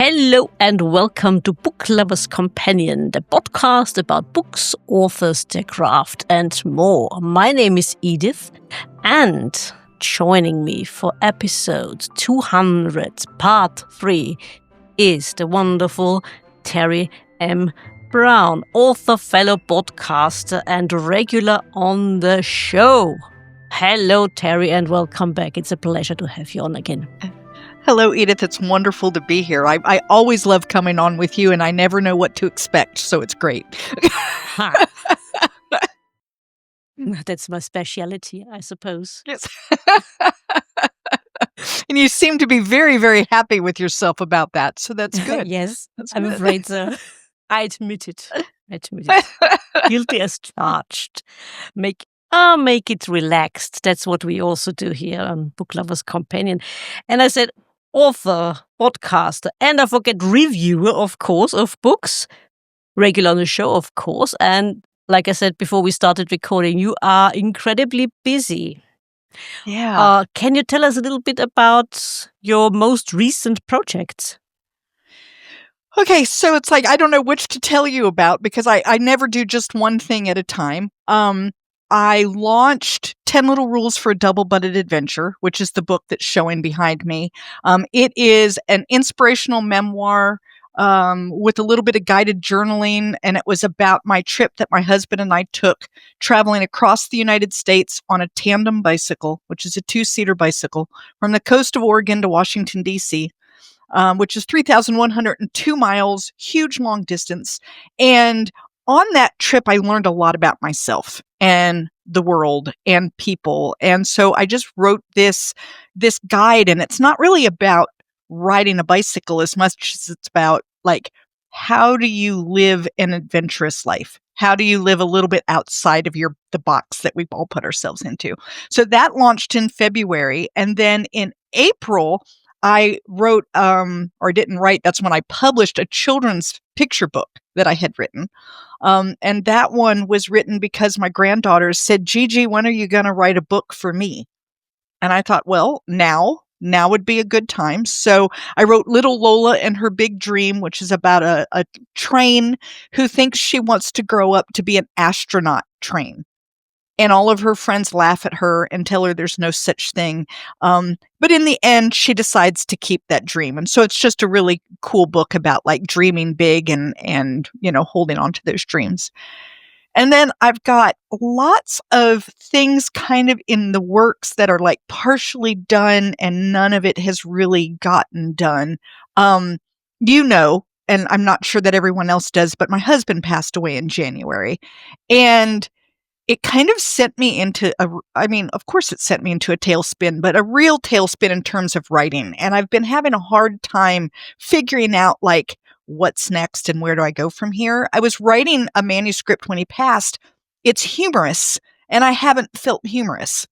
Hello and welcome to Book Lovers Companion, the podcast about books, authors, their craft, and more. My name is Edith, and joining me for episode 200, part 3, is the wonderful Teri M. Brown, author, fellow podcaster, and regular on the show. Hello, Teri, and welcome back. It's a pleasure to have you on again. Hello, Edith. It's wonderful to be here. I always love coming on with you, and I never know what to expect, so it's great. That's my speciality, I suppose. Yes. And you seem to be very, very happy with yourself about that, so that's good. Yes, That's I'm good. afraid so. I admit it. Guilty as charged. Make it relaxed. That's what we also do here on Book Lovers Companion. And I said, author, podcaster, and I forget reviewer, of course, of books. Regular on the show, of course. And like I said before we started recording, you are incredibly busy. Yeah. Can you tell us a little bit about your most recent projects? Okay, so it's like I don't know which to tell you about because I never do just one thing at a time. I launched 10 Little Rules for a Double-Butted Adventure, which is the book that's showing behind me. It is an inspirational memoir with a little bit of guided journaling, and it was about my trip that my husband and I took traveling across the United States on a tandem bicycle, which is a two-seater bicycle, from the coast of Oregon to Washington, D.C., which is 3,102 miles, huge long distance. And on that trip, I learned a lot about myself and the world and people. And so I just wrote this guide, and it's not really about riding a bicycle as much as it's about like, how do you live an adventurous life? How do you live a little bit outside of the box that we've all put ourselves into? So that launched in February. And then in April, I wrote, or didn't write, that's when I published a children's picture book that I had written. And that one was written because my granddaughters said, Gigi, when are you going to write a book for me? And I thought, well, now would be a good time. So I wrote Little Lola and Her Big Dream, which is about a train who thinks she wants to grow up to be an astronaut train. And all of her friends laugh at her and tell her there's no such thing. But in the end, she decides to keep that dream. And so it's just a really cool book about like dreaming big and holding on to those dreams. And then I've got lots of things kind of in the works that are like partially done and none of it has really gotten done. And I'm not sure that everyone else does, but my husband passed away in January. And it kind of sent me into of course it sent me into a tailspin, but a real tailspin in terms of writing. And I've been having a hard time figuring out like what's next and where do I go from here. I was writing a manuscript when he passed. It's humorous and I haven't felt humorous.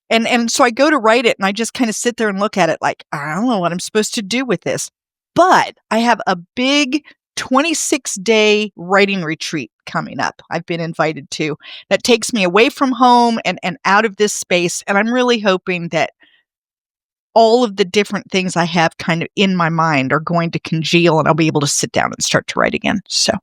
And so I go to write it and I just kind of sit there and look at it like, I don't know what I'm supposed to do with this. But I have a big 26-day writing retreat coming up. I've been invited to that takes me away from home and out of this space. And I'm really hoping that all of the different things I have kind of in my mind are going to congeal and I'll be able to sit down and start to write again. So.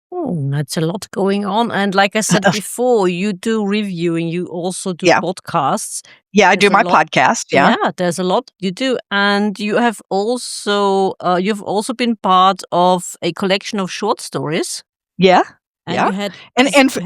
Oh, that's a lot going on. And like I said before, you do reviewing, you also do podcasts. Yeah, I do my podcast. Yeah. Yeah, there's a lot you do. And you have also, you've also been part of a collection of short stories. Yeah. And yeah. you had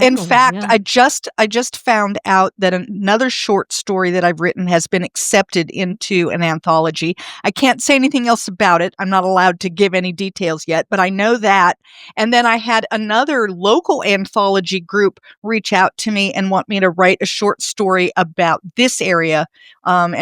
in fact, I just found out that another short story that I've written has been accepted into an anthology. I can't say anything else about it. I'm not allowed to give any details yet, but I know that. And then I had another local anthology group reach out to me and want me to write a short story about this area. And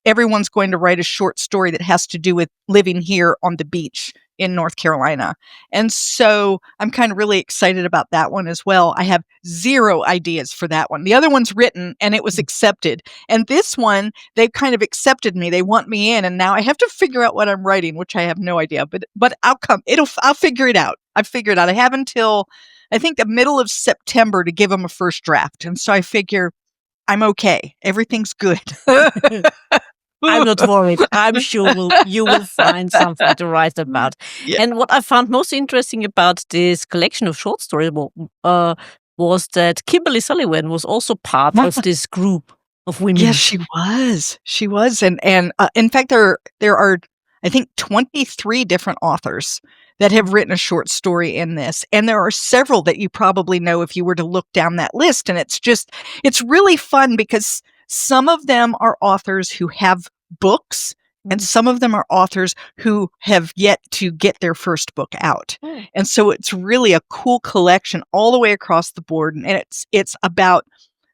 everyone's going to write a short story that has to do with living here on the beach in North Carolina. And so I'm kind of really excited about that one as well. I have zero ideas for that one. The other one's written and it was accepted. And this one, they've kind of accepted me. They want me in. And now I have to figure out what I'm writing, which I have no idea, but I'll figure it out. I have until I think the middle of September to give them a first draft. And so I figure I'm okay. Everything's good. I'm not worried. I'm sure you will find something to write about. Yeah. And what I found most interesting about this collection of short stories was that Kimberly Sullivan was also part of this group of women. Yes, she was. She was, and in fact, there are, I think, 23 different authors that have written a short story in this, and there are several that you probably know if you were to look down that list. And it's really fun because some of them are authors who have books, and some of them are authors who have yet to get their first book out. And so it's really a cool collection all the way across the board, and it's about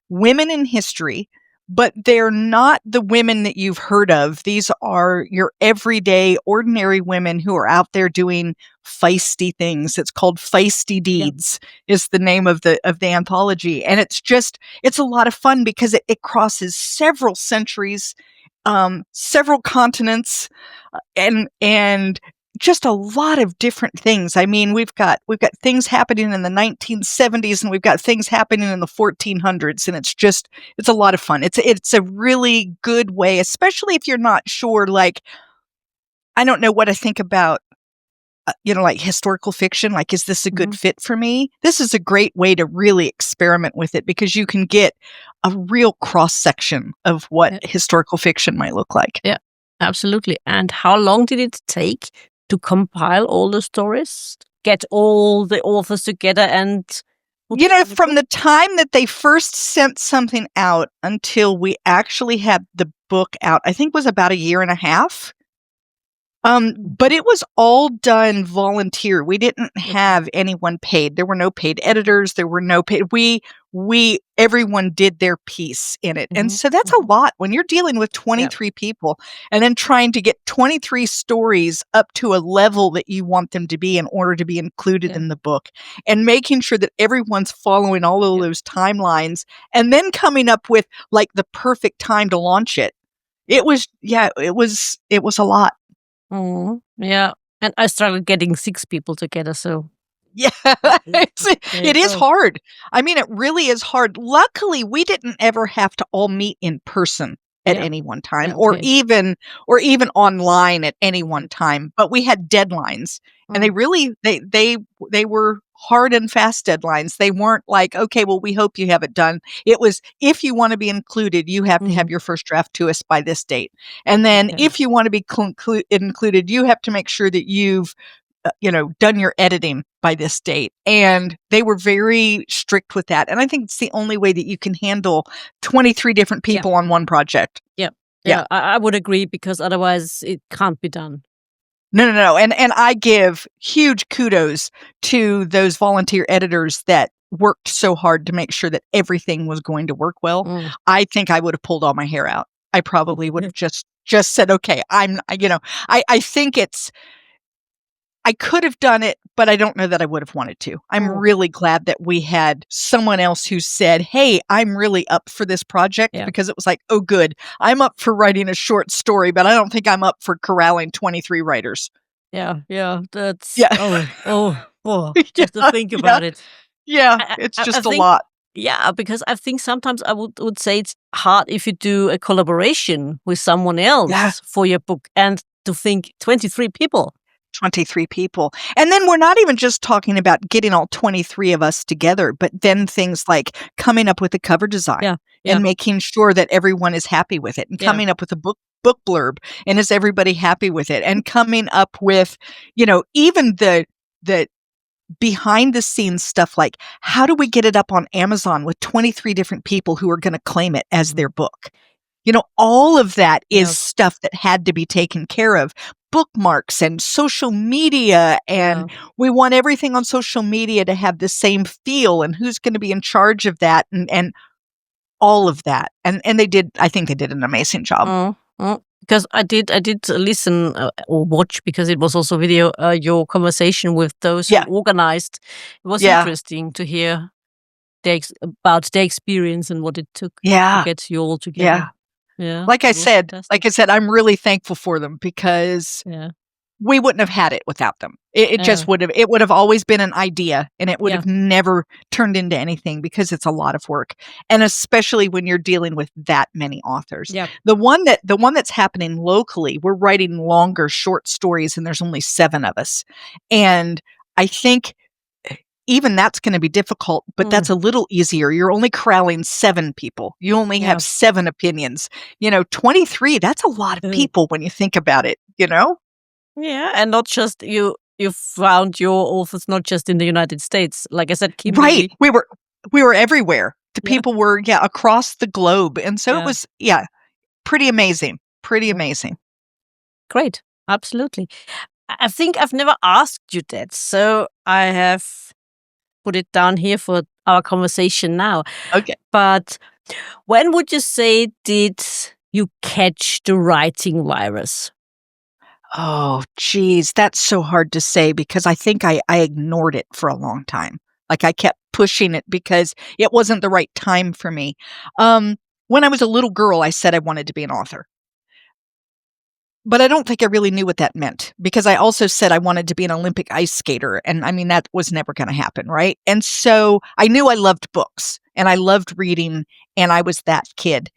women in history, but they're not the women that you've heard of. These are your everyday, ordinary women who are out there doing feisty things. It's called Feisty Deeds, is the name of the anthology. And it's a lot of fun because it crosses several centuries, several continents, and just a lot of different things. I mean, we've got things happening in the 1970s, and we've got things happening in the 1400s, and it's a lot of fun. It's a really good way, especially if you're not sure, like, I don't know what I think about, like historical fiction. Like, is this a good fit for me? This is a great way to really experiment with it because you can get a real cross section of what historical fiction might look like. Yeah, absolutely. And how long did it take to compile all the stories, get all the authors together, and from the time that they first sent something out until we actually had the book out, I think was about a year and a half. But it was all done volunteer. We didn't have anyone paid. There were no paid editors. There were no paid. Everyone did their piece in it. And so that's a lot when you're dealing with 23 people and then trying to get 23 stories up to a level that you want them to be in order to be included in the book, and making sure that everyone's following all of those timelines, and then coming up with like the perfect time to launch it. It was a lot. Yeah. And I started getting 6 people together, so. Yeah, it is hard. I mean, it really is hard. Luckily, we didn't ever have to all meet in person at any one time, or even online at any one time. But we had deadlines, and they were hard and fast deadlines. They weren't like, okay, well, we hope you have it done. It was, if you want to be included, you have to have your first draft to us by this date. And then if you want to be included, you have to make sure that you've done your editing by this date. And they were very strict with that. And I think it's the only way that you can handle 23 different people on one project. Yeah, I would agree, because otherwise it can't be done. No. And I give huge kudos to those volunteer editors that worked so hard to make sure that everything was going to work well. I think I would have pulled all my hair out. I probably would have just said, okay, I think I could have done it, but I don't know that I would have wanted to. I'm really glad that we had someone else who said, hey, I'm really up for this project, because it was like, oh, good. I'm up for writing a short story, but I don't think I'm up for corralling 23 writers. Yeah. That's, just to think about it. Yeah, it's just a lot. Yeah, because I think sometimes I would say it's hard if you do a collaboration with someone else for your book, and to think 23 people. 23 people. And then we're not even just talking about getting all 23 of us together, but then things like coming up with a cover design and making sure that everyone is happy with it, and coming up with a book blurb, and is everybody happy with it, and coming up with, even the behind the scenes stuff, like how do we get it up on Amazon with 23 different people who are going to claim it as their book? All of that is stuff that had to be taken care of. Bookmarks and social media, and we want everything on social media to have the same feel, and who's going to be in charge of that, and all of that. And I think they did an amazing job. Because I did listen or watch, because it was also video, your conversation with those who organized. It was interesting to hear about their experience and what it took to get you all together. Yeah. Like I said, I'm really thankful for them, because we wouldn't have had it without them. It just would have always been an idea, and it would have never turned into anything because it's a lot of work. And especially when you're dealing with that many authors. Yeah. The one that's happening locally, we're writing longer short stories, and there's only 7 of us. And I think even that's going to be difficult, but that's a little easier. You're only corralling 7 people. You only have 7 opinions. 23, that's a lot of people when you think about it, Yeah, and not just you found your authors not just in the United States. Like I said, Right. We were everywhere. The people were across the globe. And so it was pretty amazing. Pretty amazing. Great. Absolutely. I think I've never asked you that. So I have put it down here for our conversation now. Okay. But when would you say did you catch the writing virus? Oh, geez. That's so hard to say because I think I ignored it for a long time. Like I kept pushing it because it wasn't the right time for me. When I was a little girl, I said I wanted to be an author. But I don't think I really knew what that meant because I also said I wanted to be an Olympic ice skater. And I mean, that was never going to happen, right? And so I knew I loved books and I loved reading and I was that kid.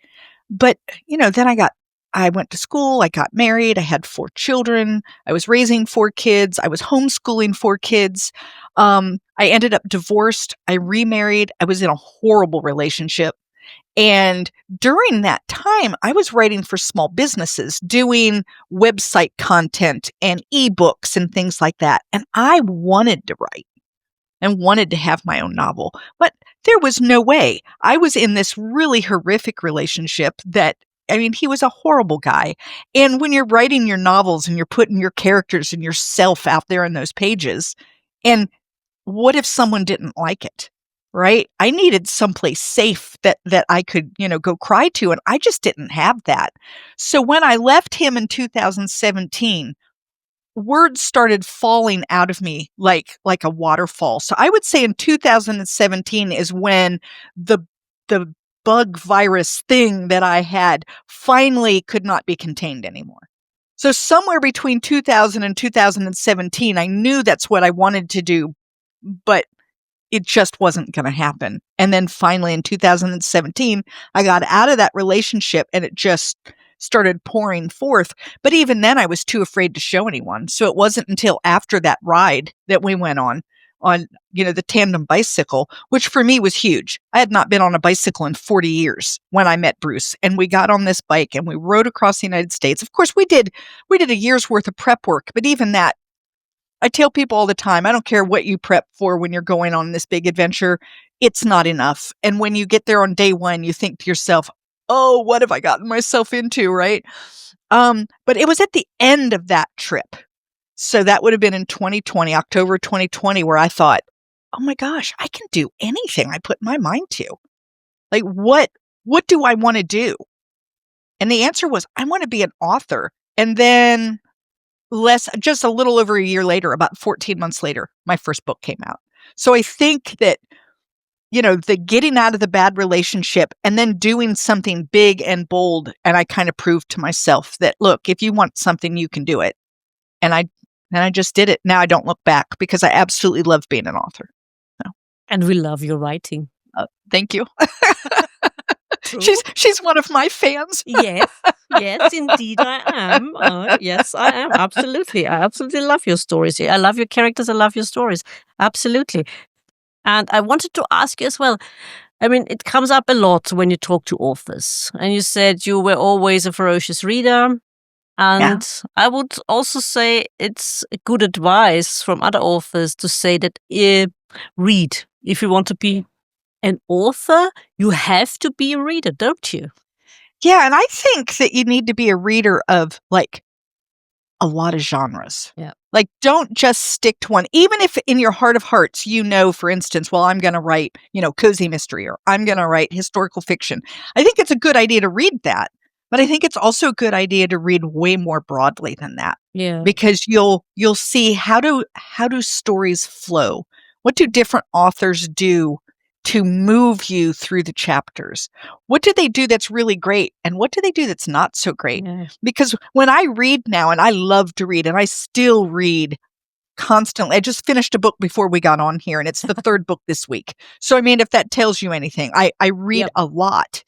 But, then I went to school, I got married, I had 4 children, I was raising 4 kids, I was homeschooling 4 kids. I ended up divorced, I remarried, I was in a horrible relationship. And during that time, I was writing for small businesses, doing website content and ebooks and things like that. And I wanted to write and wanted to have my own novel, but there was no way. I was in this really horrific relationship he was a horrible guy. And when you're writing your novels and you're putting your characters and yourself out there in those pages, and what if someone didn't like it? Right? I needed someplace safe that I could, go cry to. And I just didn't have that. So when I left him in 2017, words started falling out of me like a waterfall. So I would say in 2017 is when the bug virus thing that I had finally could not be contained anymore. So somewhere between 2000 and 2017, I knew that's what I wanted to do, but it just wasn't going to happen. And then finally in 2017, I got out of that relationship and it just started pouring forth. But even then I was too afraid to show anyone. So it wasn't until after that ride that we went on, the tandem bicycle, which for me was huge. I had not been on a bicycle in 40 years when I met Bruce, and we got on this bike and we rode across the United States. Of course, we did a year's worth of prep work, but even that, I tell people all the time, I don't care what you prep for when you're going on this big adventure, it's not enough. And when you get there on day 1, you think to yourself, oh, what have I gotten myself into, right? But it was at the end of that trip. So that would have been in 2020, October 2020, where I thought, oh my gosh, I can do anything I put my mind to. Like, what do I want to do? And the answer was, I want to be an author. And then just a little over a year later, about 14 months later, my first book came out. So I think that, the getting out of the bad relationship and then doing something big and bold. And I kind of proved to myself that, look, if you want something, you can do it. And I just did it. Now I don't look back because I absolutely love being an author. So. And we love your writing. Thank you. She's one of my fans. Yes, indeed I am. Yes, I am. Absolutely. I absolutely love your stories. I love your characters. I love your stories. Absolutely. And I wanted to ask you as well. I mean, it comes up a lot when you talk to authors. And you said you were always a ferocious reader. And I would also say it's good advice from other authors to say that read. If you want to be an author, you have to be a reader, don't you? Yeah, and I think that you need to be a reader of a lot of genres. Yeah. Like, don't just stick to one. Even if in your heart of hearts, for instance, well, I'm going to write, cozy mystery, or I'm going to write historical fiction. I think it's a good idea to read that. But I think it's also a good idea to read way more broadly than that. Yeah. Because you'll see how do stories flow? What do different authors do to move you through the chapters. What do they do that's really great? And what do they do that's not so great? Yeah. Because when I read now, and I love to read, and I still read constantly. I just finished a book before we got on here, and it's the third book this week. So, I mean, if that tells you anything, I read Yep. a lot.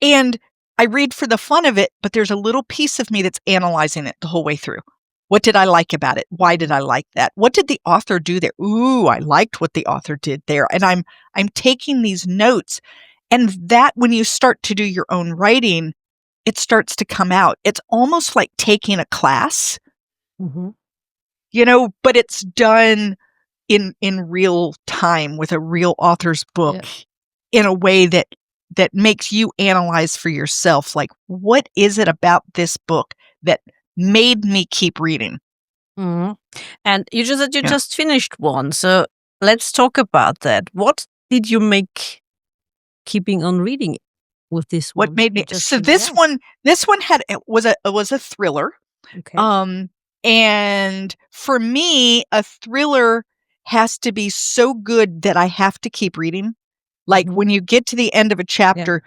And I read for the fun of it, but there's a little piece of me that's analyzing it the whole way through. What did I like about it? Why did I like that? What did the author do there? Ooh, I liked what the author did there. And I'm taking these notes. And that, when you start to do your own writing, it starts to come out. It's almost like taking a class, Mm-hmm. but it's done in real time with a real author's book in a way that makes you analyze for yourself, like, what is it about this book that made me keep reading? Mm-hmm. And you just said you just finished one, so let's talk about that. What did you make keeping on reading with this one? What made me so this one was a thriller. Okay. And for me, a thriller has to be so good that I have to keep reading. Like, when you get to the end of a chapter,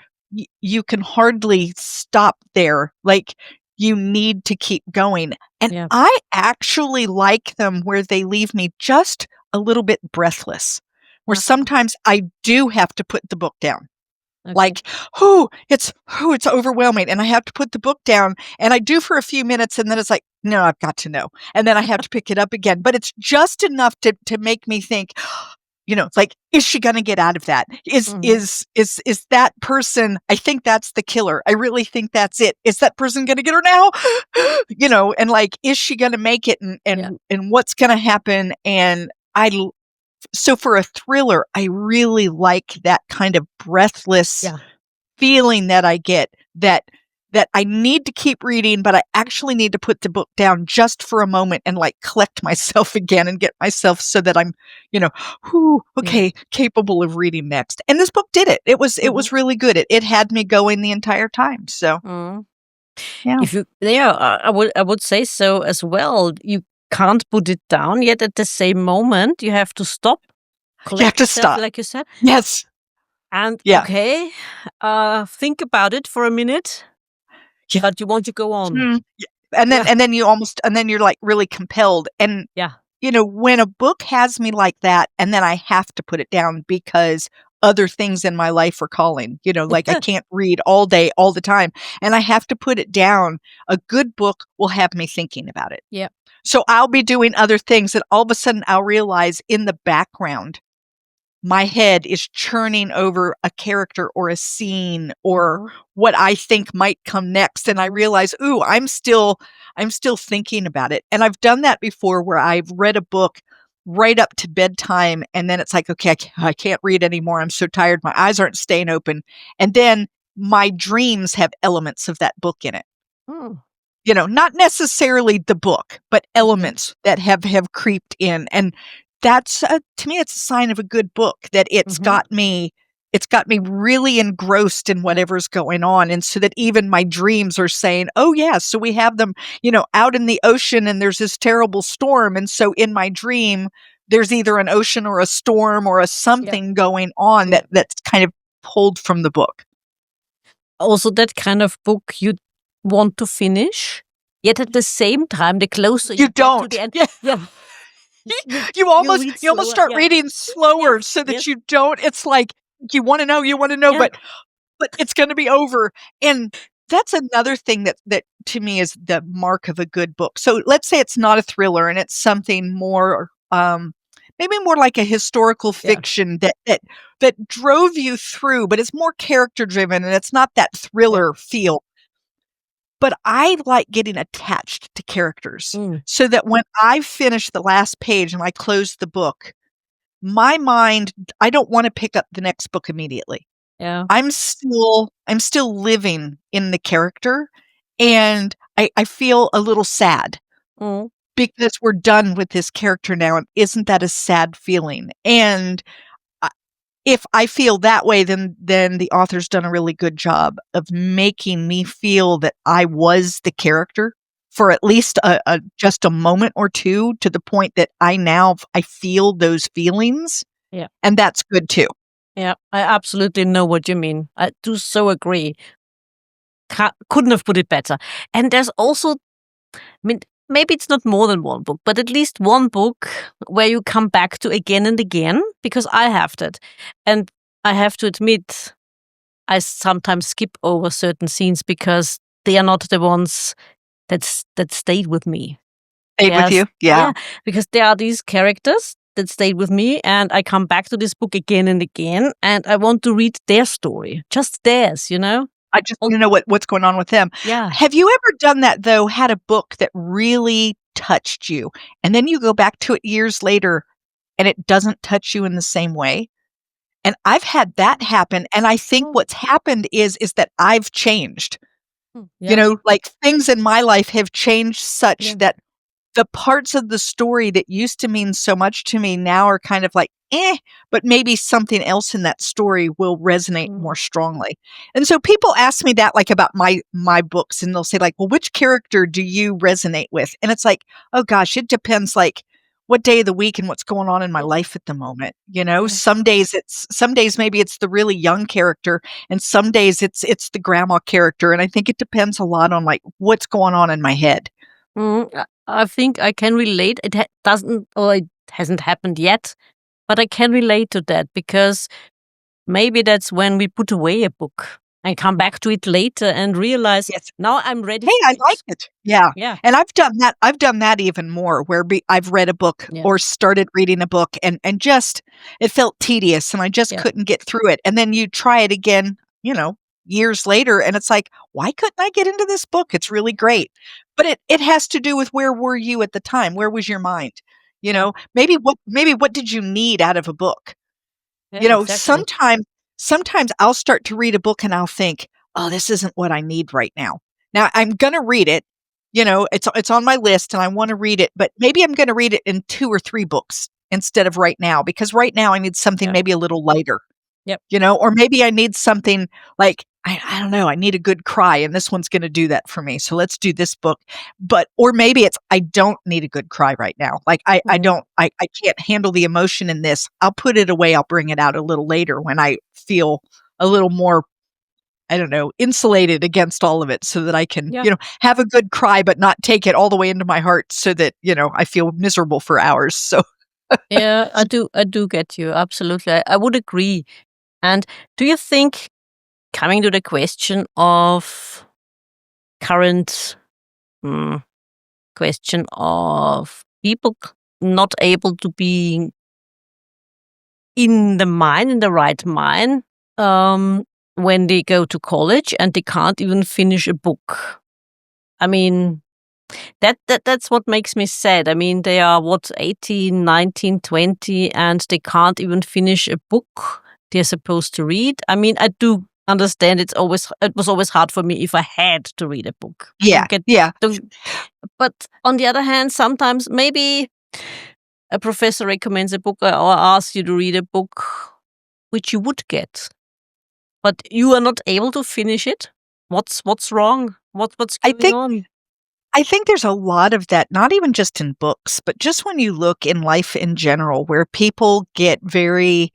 you can hardly stop there. Like, you need to keep going. And I actually like them where they leave me just a little bit breathless, where sometimes I do have to put the book down. Okay. Like, it's overwhelming, and I have to put the book down, and I do for a few minutes, and then it's like, no, I've got to know. And then I have to pick it up again. But it's just enough to make me think, like, is she going to get out of that? Is that person? I think that's the killer. I really think that's it. Is that person going to get her now? And like, is she going to make it? And what's going to happen? And so for a thriller, I really like that kind of breathless feeling that I get, that I need to keep reading, but I actually need to put the book down just for a moment and like collect myself again and get myself so that I'm, capable of reading next. And this book did it. It was really good. It had me going the entire time. So yeah. If you, I would say so as well. You can't put it down, yet at the same moment you have to stop. You have to stop, like you said. Yes. And think about it for a minute. But you want to go on. And then you're like really compelled. And when a book has me like that, and then I have to put it down because other things in my life are calling, like I can't read all day, all the time, and I have to put it down. A good book will have me thinking about it. Yeah. So I'll be doing other things, and all of a sudden I'll realize in the background, my head is churning over a character or a scene or what I think might come next. And I realize, ooh, I'm still thinking about it. And I've done that before, where I've read a book right up to bedtime, and then it's like, okay, I can't read anymore. I'm so tired. My eyes aren't staying open. And then my dreams have elements of that book in it. Not necessarily the book, but elements that have creeped in. And that's to me, it's a sign of a good book, that it's got me really engrossed in whatever's going on. And so that even my dreams are saying, oh yeah, so we have them, out in the ocean, and there's this terrible storm. And so in my dream, there's either an ocean or a storm or a something going on that's kind of pulled from the book. Also, that kind of book you want to finish, yet at the same time, the closer you don't. Get to the end, you almost start reading slower so that you don't. It's like you want to know, but it's going to be over. And that's another thing that to me is the mark of a good book. So let's say it's not a thriller, and it's something more, maybe more like a historical fiction that drove you through, but it's more character driven, and it's not that thriller feel. But I like getting attached to characters, so that when I finish the last page and I close the book, my mind, I don't want to pick up the next book immediately. Yeah. I'm still living in the character, and I feel a little sad because we're done with this character now. And isn't that a sad feeling? And if I feel that way, then the author's done a really good job of making me feel that I was the character for at least just a moment or two, to the point that I feel those feelings. Yeah. And that's good too. Yeah, I absolutely know what you mean. I do so agree. Couldn't have put it better. And there's also, I mean, maybe it's not more than one book, but at least one book where you come back to again and again, because I have that. And I have to admit, I sometimes skip over certain scenes because they are not the ones that stayed with me. Stayed with you? Yeah, because there are these characters that stayed with me, and I come back to this book again and again, and I want to read their story, just theirs, you know? I just want to know what's going on with them. Yeah. Have you ever done that, though, had a book that really touched you, and then you go back to it years later, and it doesn't touch you in the same way? And I've had that happen, and I think what's happened is that I've changed. Yeah. Like, things in my life have changed such Yeah. that the parts of the story that used to mean so much to me now are kind of like, but maybe something else in that story will resonate more strongly. And so people ask me that, like, about my books, and they'll say, like, well, which character do you resonate with? And it's like, oh gosh, it depends, like, what day of the week and what's going on in my life at the moment. Yeah. Some days maybe it's the really young character, and some days it's the grandma character. And I think it depends a lot on, like, what's going on in my head. I think I can relate. It doesn't, or it hasn't happened yet, but I can relate to that because maybe that's when we put away a book and come back to it later and realize, Yes. now I'm ready. Hey, I like it. Yeah. Yeah. And I've done that even more, where I've read a book Yeah. or started reading a book, and just it felt tedious, and I just Yeah. couldn't get through it. And then you try it again, years later, and it's like, why couldn't I get into this book? It's really great. But it has to do with, where were you at the time? Where was your mind? Yeah. Maybe what did you need out of a book? Yeah, exactly. Sometimes I'll start to read a book and I'll think, "Oh, this isn't what I need right now." Now I'm gonna read it, it's on my list and I wanna read it, but maybe I'm gonna read it in 2 or 3 books instead of right now, because right now I need something Yeah. maybe a little lighter. Yep. Or maybe I need something like, I don't know, I need a good cry, and this one's gonna do that for me, so let's do this book. Or maybe it's, I don't need a good cry right now. Like, I don't I can't handle the emotion in this. I'll put it away, I'll bring it out a little later when I feel a little more, I don't know, insulated against all of it, so that I can, Yeah. have a good cry, but not take it all the way into my heart so that, I feel miserable for hours. So Yeah, I do get you. Absolutely. I would agree. And do you think, coming to the question of current question of people not able to be in the right mind, when they go to college and they can't even finish a book? I mean, that's what makes me sad. I mean, they are 18, 19, 20, and they can't even finish a book they're supposed to read. I mean, I do understand it was always hard for me if I had to read a book. yeah, yeah. But on the other hand, sometimes maybe a professor recommends a book or asks you to read a book which you would get, but you are not able to finish it. What's wrong? What's I going think on? I think there's a lot of that, not even just in books, but just when you look in life in general, where people get very,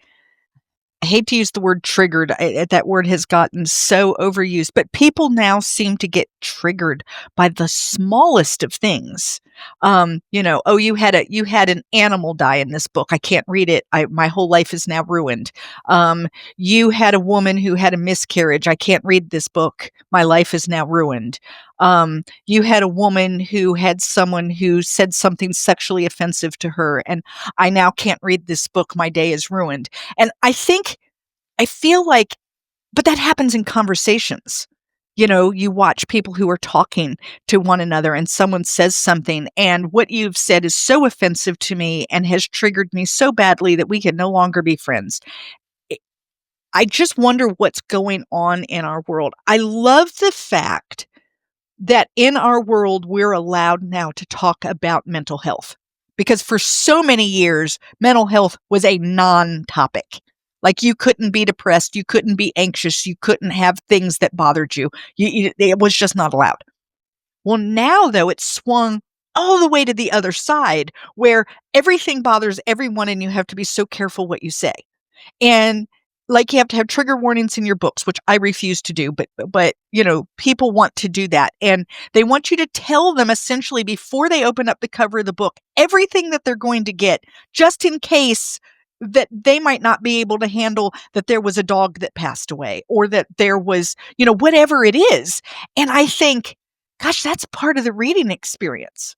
I hate to use the word triggered. That word has gotten so overused, but people now seem to get triggered by the smallest of things. Oh, you had an animal die in this book. I can't read it. My whole life is now ruined. You had a woman who had a miscarriage. I can't read this book. My life is now ruined. You had a woman who had someone who said something sexually offensive to her, and I now can't read this book. My day is ruined. And I feel like, but that happens in conversations. You watch people who are talking to one another, and someone says something, and what you've said is so offensive to me and has triggered me so badly that we can no longer be friends. I I just wonder what's going on in our world. I love the fact that in our world, we're allowed now to talk about mental health, because for so many years, mental health was a non-topic. Like, you couldn't be depressed, you couldn't be anxious, you couldn't have things that bothered you. It was just not allowed. Well, now though, it's swung all the way to the other side where everything bothers everyone and you have to be so careful what you say. And like you have to have trigger warnings in your books, which I refuse to do, but people want to do that. And they want you to tell them essentially before they open up the cover of the book everything that they're going to get, just in case that they might not be able to handle that there was a dog that passed away or that there was, whatever it is. And I think, gosh, that's part of the reading experience,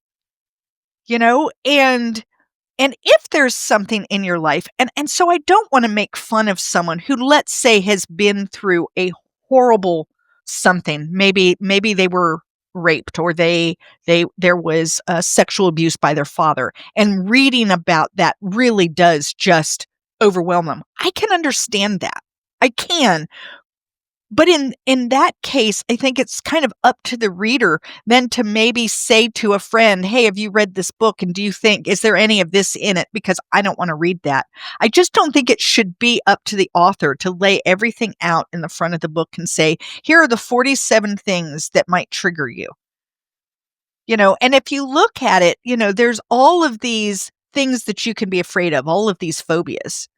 and if there's something in your life, and so I don't want to make fun of someone who, let's say, has been through a horrible something. Maybe they were raped, or there was sexual abuse by their father, and reading about that really does just overwhelm them. I can understand that. I can. But in that case, I think it's kind of up to the reader then to maybe say to a friend, "Hey, have you read this book? And do you think, is there any of this in it? Because I don't want to read that." I just don't think it should be up to the author to lay everything out in the front of the book and say, "Here are the 47 things that might trigger you." And if you look at it, there's all of these things that you can be afraid of, all of these phobias.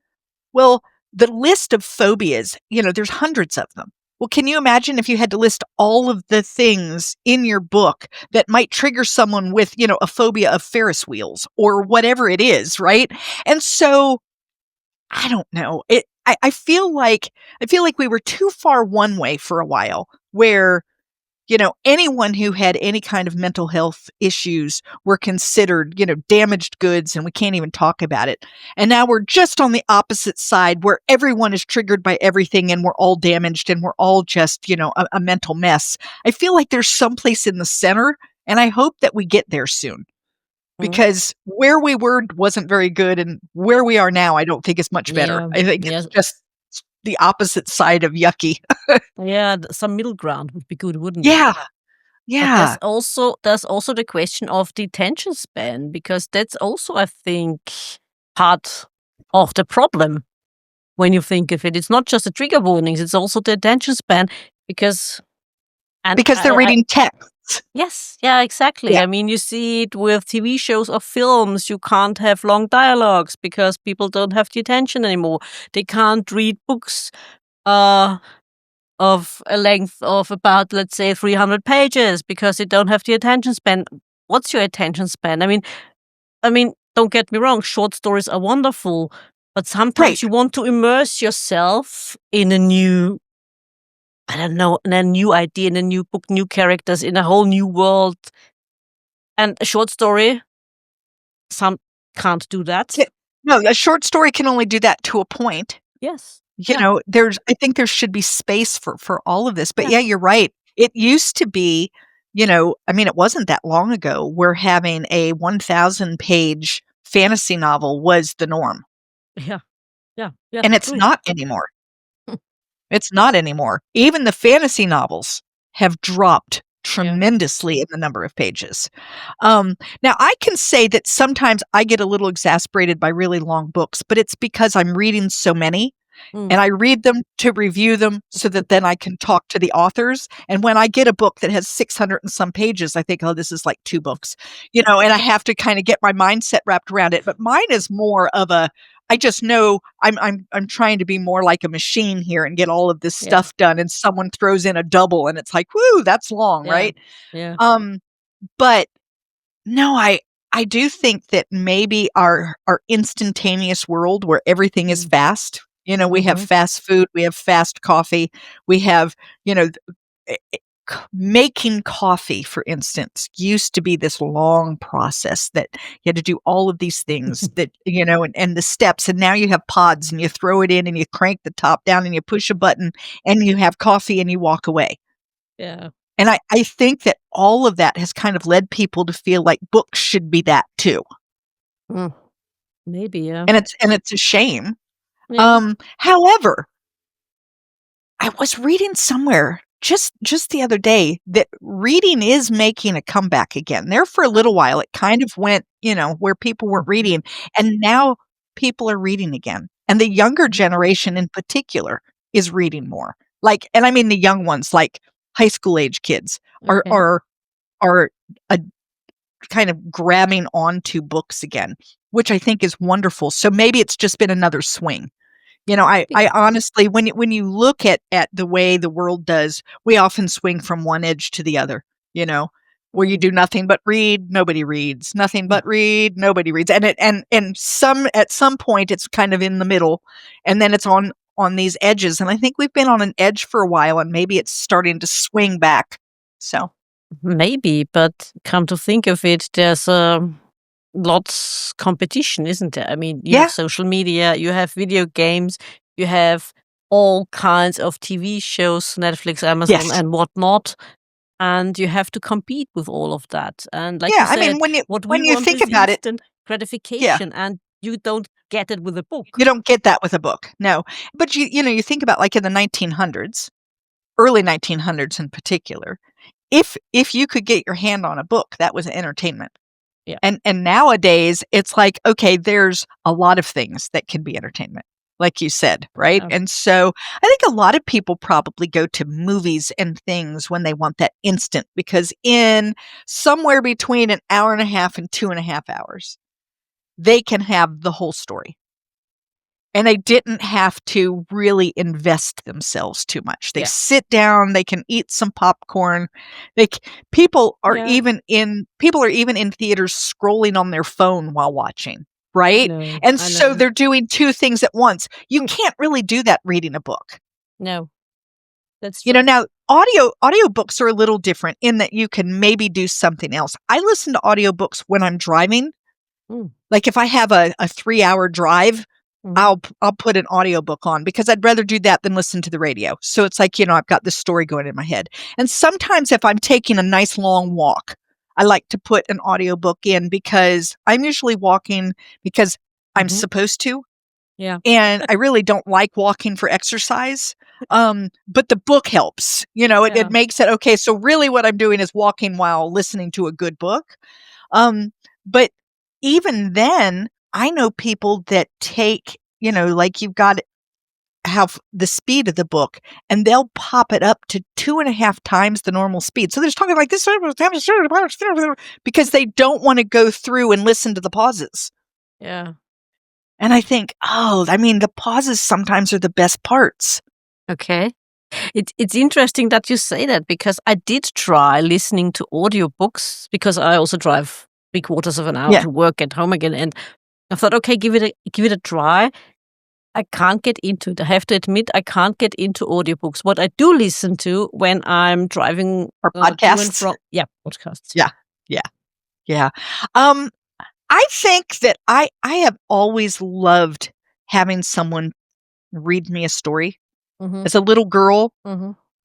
Well, the list of phobias, there's hundreds of them. Well, can you imagine if you had to list all of the things in your book that might trigger someone with, a phobia of Ferris wheels or whatever it is, right? And so I don't know. I feel like we were too far one way for a while, where anyone who had any kind of mental health issues were considered, damaged goods, and we can't even talk about it. And now we're just on the opposite side, where everyone is triggered by everything and we're all damaged and we're all just, a mental mess. I feel like there's someplace in the center, and I hope that we get there soon, Mm. because where we were wasn't very good, and where we are now, I don't think is much better. Yeah. I think Yes. it's just the opposite side of yucky. Yeah. Some middle ground would be good, wouldn't it? Yeah. But Yeah. there's also the question of the attention span, because that's also, I think, part of the problem when you think of it. It's not just the trigger warnings; it's also the attention span, because and Because they're reading text. yes, yeah, exactly. Yeah. I mean, you see it with TV shows or films. You can't have long dialogues because people don't have the attention anymore. They can't read books uh, of a length of about, let's say, 300 pages because they don't have the attention span. What's your attention span? I mean, don't get me wrong. Short stories are wonderful, but Right. sometimes you want to immerse yourself in a new, I don't know, in a new idea, in a new book, new characters, in a whole new world. And a short story, some can't do that. No, a short story can only do that to a point. Yes. Yeah. I think there should be space for all of this. But Yeah. yeah, you're right. It used to be, it wasn't that long ago where having a 1,000-page fantasy novel was the norm. Yeah. Yeah. Yeah. And it's True. not anymore. It's not anymore. Even the fantasy novels have dropped tremendously in the number of pages. Now, I can say that sometimes I get a little exasperated by really long books, but it's because I'm reading so many. Mm. And I read them to review them so that then I can talk to the authors. And when I get a book that has 600 and some pages, I think, oh, this is like 2 books, and I have to kind of get my mindset wrapped around it. But mine is more of I just know I'm trying to be more like a machine here and get all of this Yeah. stuff done. And someone throws in a double and it's like, whoo, that's long, Yeah. right? Yeah. But no, I do think that maybe our instantaneous world where everything is fast, we have fast food, we have fast coffee, we have, making coffee, for instance, used to be this long process that you had to do all of these things that, and the steps. And now you have pods and you throw it in and you crank the top down and you push a button and you have coffee and you walk away. Yeah. And I think that all of that has kind of led people to feel like books should be that too. Mm. Maybe. Yeah. And it's a shame. Yeah. However, I was reading somewhere just the other day that reading is making a comeback again. There for a little while, it kind of went, where people weren't reading, and now people are reading again. And the younger generation in particular is reading more. Like, and I mean the young ones, like high school age kids are Okay. are are kind of grabbing onto books again, which I think is wonderful. So maybe it's just been another swing. I honestly, when you look at the way the world does, we often swing from one edge to the other, where you do nothing but read, nobody reads, nothing but read, nobody reads. And at some point it's kind of in the middle, and then it's on these edges. And I think we've been on an edge for a while, and maybe it's starting to swing back. So maybe, but come to think of it, there's lots competition, isn't there? I mean, you have social media, you have video games, you have all kinds of TV shows, Netflix, Amazon, and whatnot, and you have to compete with all of that. And like you said, I mean, when you think about it, instant gratification, and you don't get it with a book. You don't get that with a book, no. But you think about like in the 1900s, early 1900s in particular, if you could get your hand on a book, that was entertainment. Yeah. And nowadays it's like, okay, there's a lot of things that can be entertainment, like you said, right? Oh. And so I think a lot of people probably go to movies and things when they want that instant, because in somewhere between an hour and a half and 2.5 hours, they can have the whole story. And they didn't have to really invest themselves too much. They sit down, they can eat some popcorn. People are even in theaters scrolling on their phone while watching, right? No, and so they're doing two things at once. You can't really do that reading a book. No. That's true. Now audiobooks are a little different in that you can maybe do something else. I listen to audiobooks when I'm driving. Like if I have a 3-hour drive, I'll put an audiobook on, because I'd rather do that than listen to the radio. So it's like, I've got this story going in my head. And sometimes if I'm taking a nice long walk, I like to put an audiobook in, because I'm usually walking because I'm supposed to. Yeah. And I really don't like walking for exercise. But the book helps, it makes it okay. So really what I'm doing is walking while listening to a good book. But even then, I know people that take, like you've got to have the speed of the book, and they'll pop it up to 2.5 times the normal speed. So they're just talking like this because they don't want to go through and listen to the pauses. Yeah. And I think, the pauses sometimes are the best parts. Okay. It's interesting that you say that, because I did try listening to audiobooks, because I also drive 3/4 of an hour to work and home again. And I thought, okay, give it a try. I can't get into it. I have to admit, I can't get into audiobooks. What I do listen to when I'm driving or podcasts. Podcasts. Yeah. I think that I have always loved having someone read me a story as a little girl.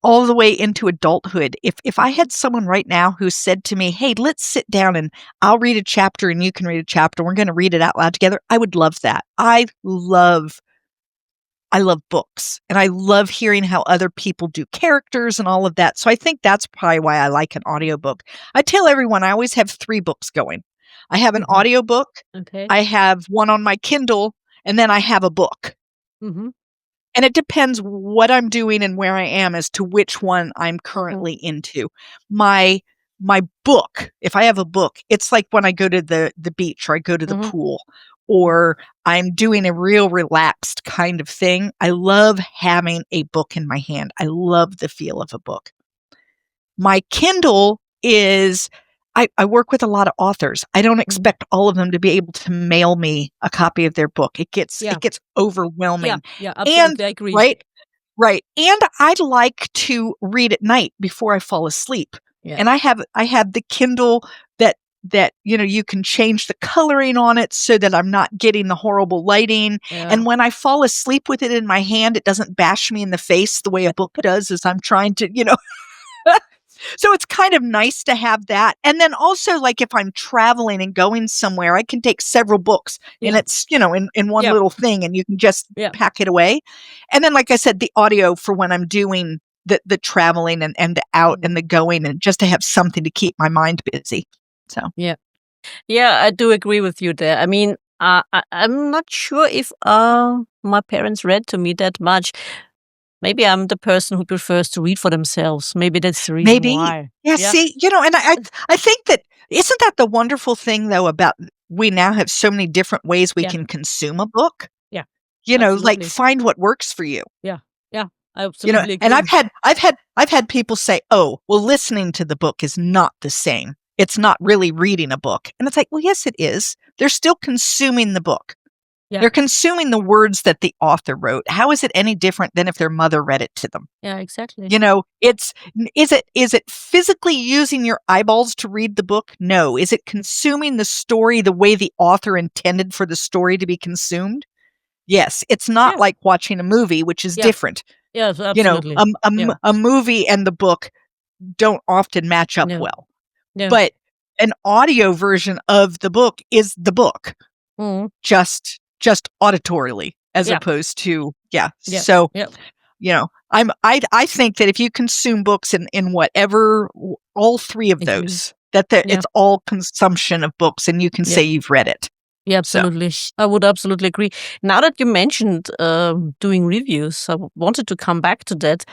All the way into adulthood. If I had someone right now who said to me, hey, let's sit down and I'll read a chapter and you can read a chapter, we're going to read it out loud together, I would love that. I love books, and I love hearing how other people do characters and all of that. So I think that's probably why I like an audiobook. I tell everyone I always have 3 books going. I have an audiobook, I have one on my Kindle, and then I have a book. And it depends what I'm doing and where I am as to which one I'm currently into. My book, if I have a book, it's like when I go to the beach or I go to the pool, or I'm doing a real relaxed kind of thing. I love having a book in my hand. I love the feel of a book. My Kindle is, I work with a lot of authors. I don't expect all of them to be able to mail me a copy of their book. It gets overwhelming. Yeah, absolutely. I agree. Right. And I'd like to read at night before I fall asleep. Yeah. And I have the Kindle that you can change the coloring on it so that I'm not getting the horrible lighting. Yeah. And when I fall asleep with it in my hand, it doesn't bash me in the face the way a book does as I'm trying to, So it's kind of nice to have that. And then also, like, if I'm traveling and going somewhere, I can take several books and it's, in one little thing, and you can just pack it away. And then, like I said, the audio for when I'm doing the traveling and the out and the going, and just to have something to keep my mind busy. So, yeah, I do agree with you there. I mean, I'm not sure if my parents read to me that much. Maybe I'm the person who prefers to read for themselves. Maybe that's the reason why. Yeah, see, and I think that Isn't that the wonderful thing, though, about we now have so many different ways we Yeah. can consume a book? Yeah, Like absolutely. find what works for you. Yeah, I absolutely And agree. I've had people say, "Oh, well, listening to the book is not the same. It's not really reading a book." And it's like, well, yes, it is. They're still consuming the book. Yeah. They're consuming the words that the author wrote. How is it any different than if their mother read it to them? Yeah, exactly. Is it physically using your eyeballs to read the book? No. Is it consuming the story the way the author intended for the story to be consumed? Yes. It's not Yeah. like watching a movie, which is Yeah. different. Yes, absolutely. Yeah. A movie and the book don't often match up No. well. No. But an audio version of the book is the book, Mhm. just auditorily as Yeah. opposed to Yeah. So, Yeah. I think that if you consume books in whatever all three of Agree. those, that Yeah. it's all consumption of books, and you can Yeah. say you've read it. Yeah, absolutely. I would absolutely agree. Now that you mentioned doing reviews, I wanted to come back to that.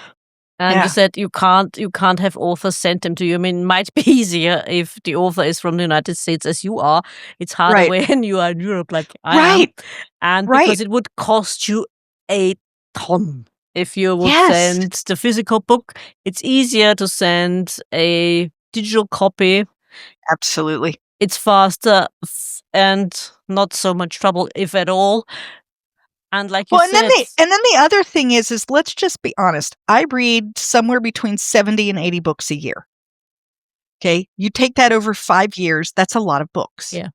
And Yeah. you said you can't have authors send them to you. I mean, it might be easier if the author is from the United States as you are. It's harder Right. when you are in Europe like I am. Right. And Right. because it would cost you a ton if you would Yes. send the physical book. It's easier to send a digital copy. Absolutely. It's faster and not so much trouble, if at all. And like you Well, and said, then the other thing is let's just be honest. I read somewhere between 70 and 80 books a year. Okay? You take that over 5 years, that's a lot of books. Yeah.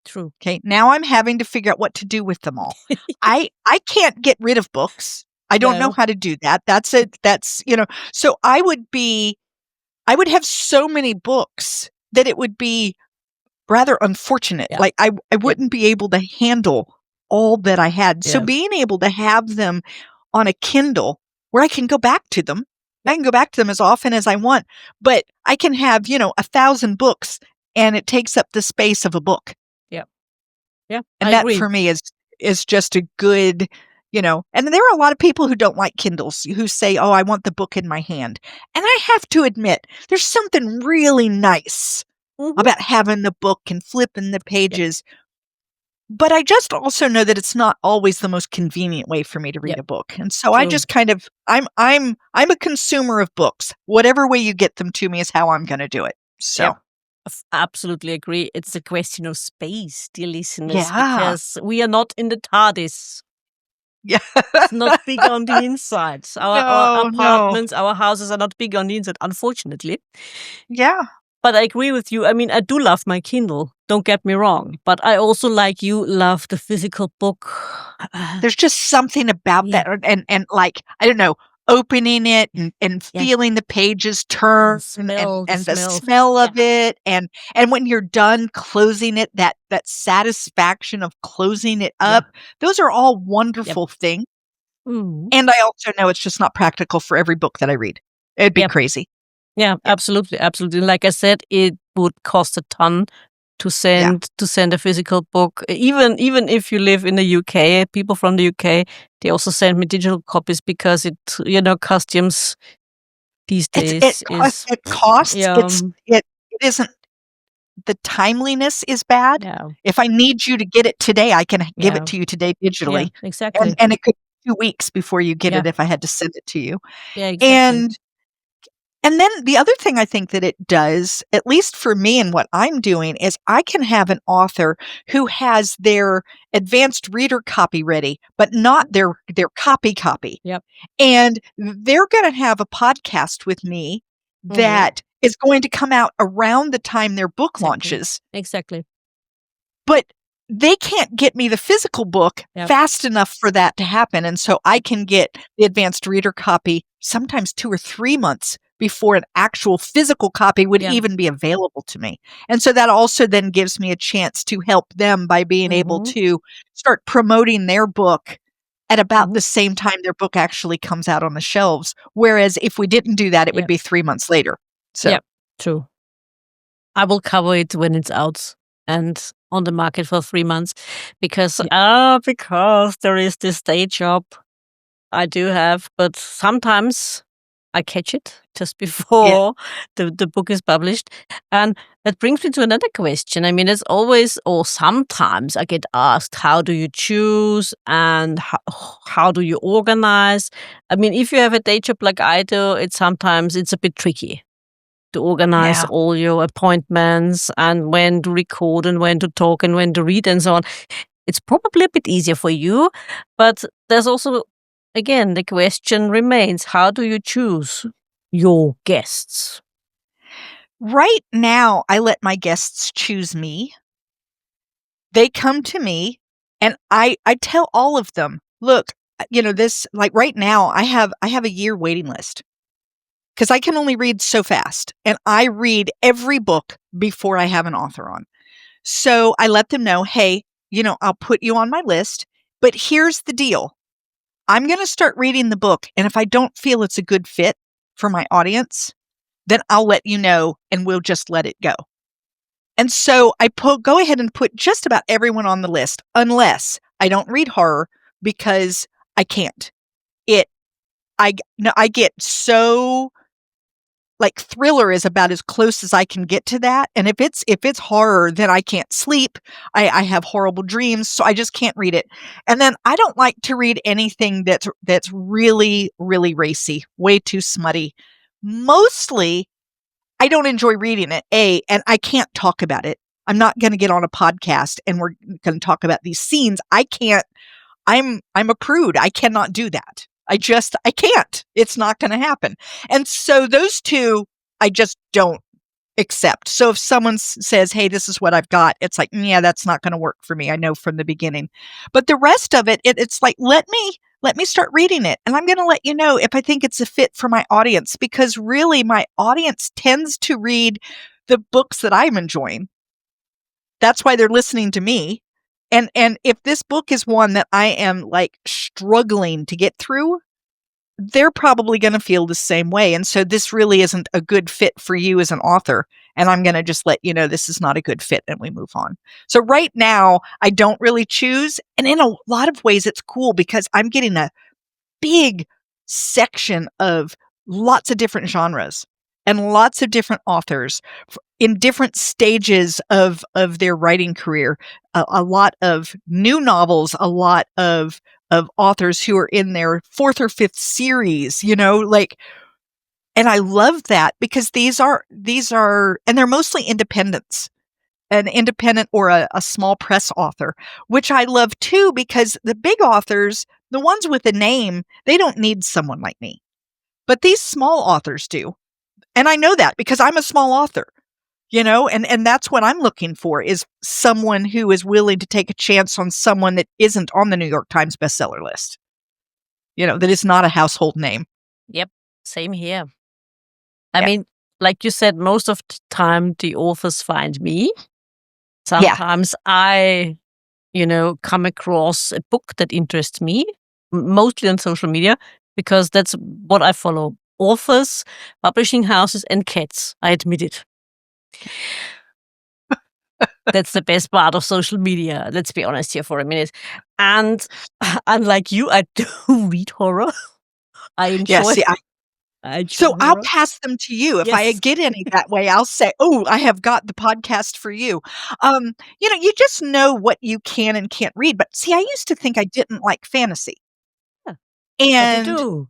True. Okay? Now I'm having to figure out what to do with them all. I can't get rid of books. I don't know No. how to do that. That's so I would have so many books that it would be rather unfortunate. Yeah. Like I wouldn't be able to handle all that I had. So Yeah. being able to have them on a Kindle where I can go back to them. I can go back to them as often as I want, but I can have, 1,000 books and it takes up the space of a book. Yeah. And I that agree. for me is just a good, and there are a lot of people who don't like Kindles who say, "Oh, I want the book in my hand." And I have to admit, there's something really nice Mhm. about having the book and flipping the pages. But I just also know that it's not always the most convenient way for me to read Yep. a book. And so I True. just kind of I'm a consumer of books. Whatever way you get them to me is how I'm going to do it. So, Yep. Absolutely agree. It's a question of space, dear listeners, yeah. because we are not in the TARDIS. Yeah. It's not big on the inside. Our No. apartments, our houses are not big on the inside, unfortunately. Yeah. But I agree with you. I mean, I do love my Kindle. Don't get me wrong. But I also, like you, love the physical book. There's just something about Yeah. that and like, I don't know, opening it and Yeah. feeling the pages turn smell, and the the smell. smell of it and when you're done closing it, that satisfaction of closing it Yeah. up. Those are all wonderful things. Mhm. And I also know it's just not practical for every book that I read. It'd be Yep. crazy. Yeah, absolutely, absolutely. Like I said, it would cost a ton to send a physical book. Even if you live in the UK, people from the UK, they also send me digital copies because customs these days is It costs. yeah, It isn't. The timeliness is bad. yeah, If I need you to get it today, I can give yeah, it to you today yeah, digitally, exactly. and it could be 2 weeks before you get Yeah, it if I had to send it to you. yeah, exactly. And then the other thing I think that it does, at least for me and what I'm doing, is I can have an author who has their advanced reader copy ready, but not their copy. Yep. And they're going to have a podcast with me Mhm. that is going to come out around the time their book Exactly. launches. Exactly. But they can't get me the physical book Yep. fast enough for that to happen. And so I can get the advanced reader copy sometimes 2 or 3 months before an actual physical copy would Yeah. even be available to me. And so that also then gives me a chance to help them by being able Mhm. to start promoting their book at about Mhm. the same time their book actually comes out on the shelves. Whereas if we didn't do that, it would Yep. be 3 months later. So, Yep. True. I will cover it when it's out and on the market for 3 months because because there is this day job I do have, but sometimes I catch it just before the book is published. And that brings me to another question. I mean, it's always, or sometimes I get asked, how do you choose and how do you organize? I mean, if you have a day job like I do, sometimes it's a bit tricky to organize Yeah. all your appointments and when to record and when to talk and when to read and so on. It's probably a bit easier for you, but there's also, again, the question remains, how do you choose your guests? Right now, I let my guests choose me. They come to me and I tell all of them, look, this, like right now, I have a year waiting list because I can only read so fast and I read every book before I have an author on. So I let them know, hey, I'll put you on my list, but here's the deal. I'm going to start reading the book. And if I don't feel it's a good fit for my audience, then I'll let you know and we'll just let it go. And so I go ahead and put just about everyone on the list, unless I don't read horror because I can't. I get so, like, thriller is about as close as I can get to that. And if it's horror, then I can't sleep. I have horrible dreams, so I just can't read it. And then I don't like to read anything that's really, really racy, way too smutty. Mostly I don't enjoy reading it, and I can't talk about it. I'm not going to get on a podcast and we're going to talk about these scenes. I can't. I'm a prude. I cannot do that. I can't. It's not going to happen. And so those two, I just don't accept. So if someone says, hey, this is what I've got, it's like, yeah, that's not going to work for me. I know from the beginning. But the rest of it, it's like, let me start reading it. And I'm going to let you know if I think it's a fit for my audience, because really my audience tends to read the books that I'm enjoying. That's why they're listening to me. And if this book is one that I am like struggling to get through, they're probably going to feel the same way. And so this really isn't a good fit for you as an author. And I'm going to just let you know this is not a good fit and we move on. So right now, I don't really choose. And in a lot of ways, it's cool because I'm getting a big section of lots of different genres and lots of different authors in different stages of their writing career. A lot of new novels, a lot of authors who are in their fourth or fifth series, and I love that because these are, and they're mostly independents, an independent or a small press author, which I love too, because the big authors, the ones with a name, they don't need someone like me, but these small authors do. And I know that because I'm a small author. And that's what I'm looking for, is someone who is willing to take a chance on someone that isn't on the New York Times bestseller list, that is not a household name. Yep, same here. I mean, like you said, most of the time the authors find me. Sometimes I, come across a book that interests me, mostly on social media, because that's what I follow. Authors, publishing houses, and cats. I admit it. That's the best part of social media. Let's be honest here for a minute. And unlike you, I do read horror. I enjoy. So I'll pass them to you. If I get any that way, I'll say, oh, I have got the podcast for you. You just know what you can and can't read. But see, I used to think I didn't like fantasy. Yeah. And but you do.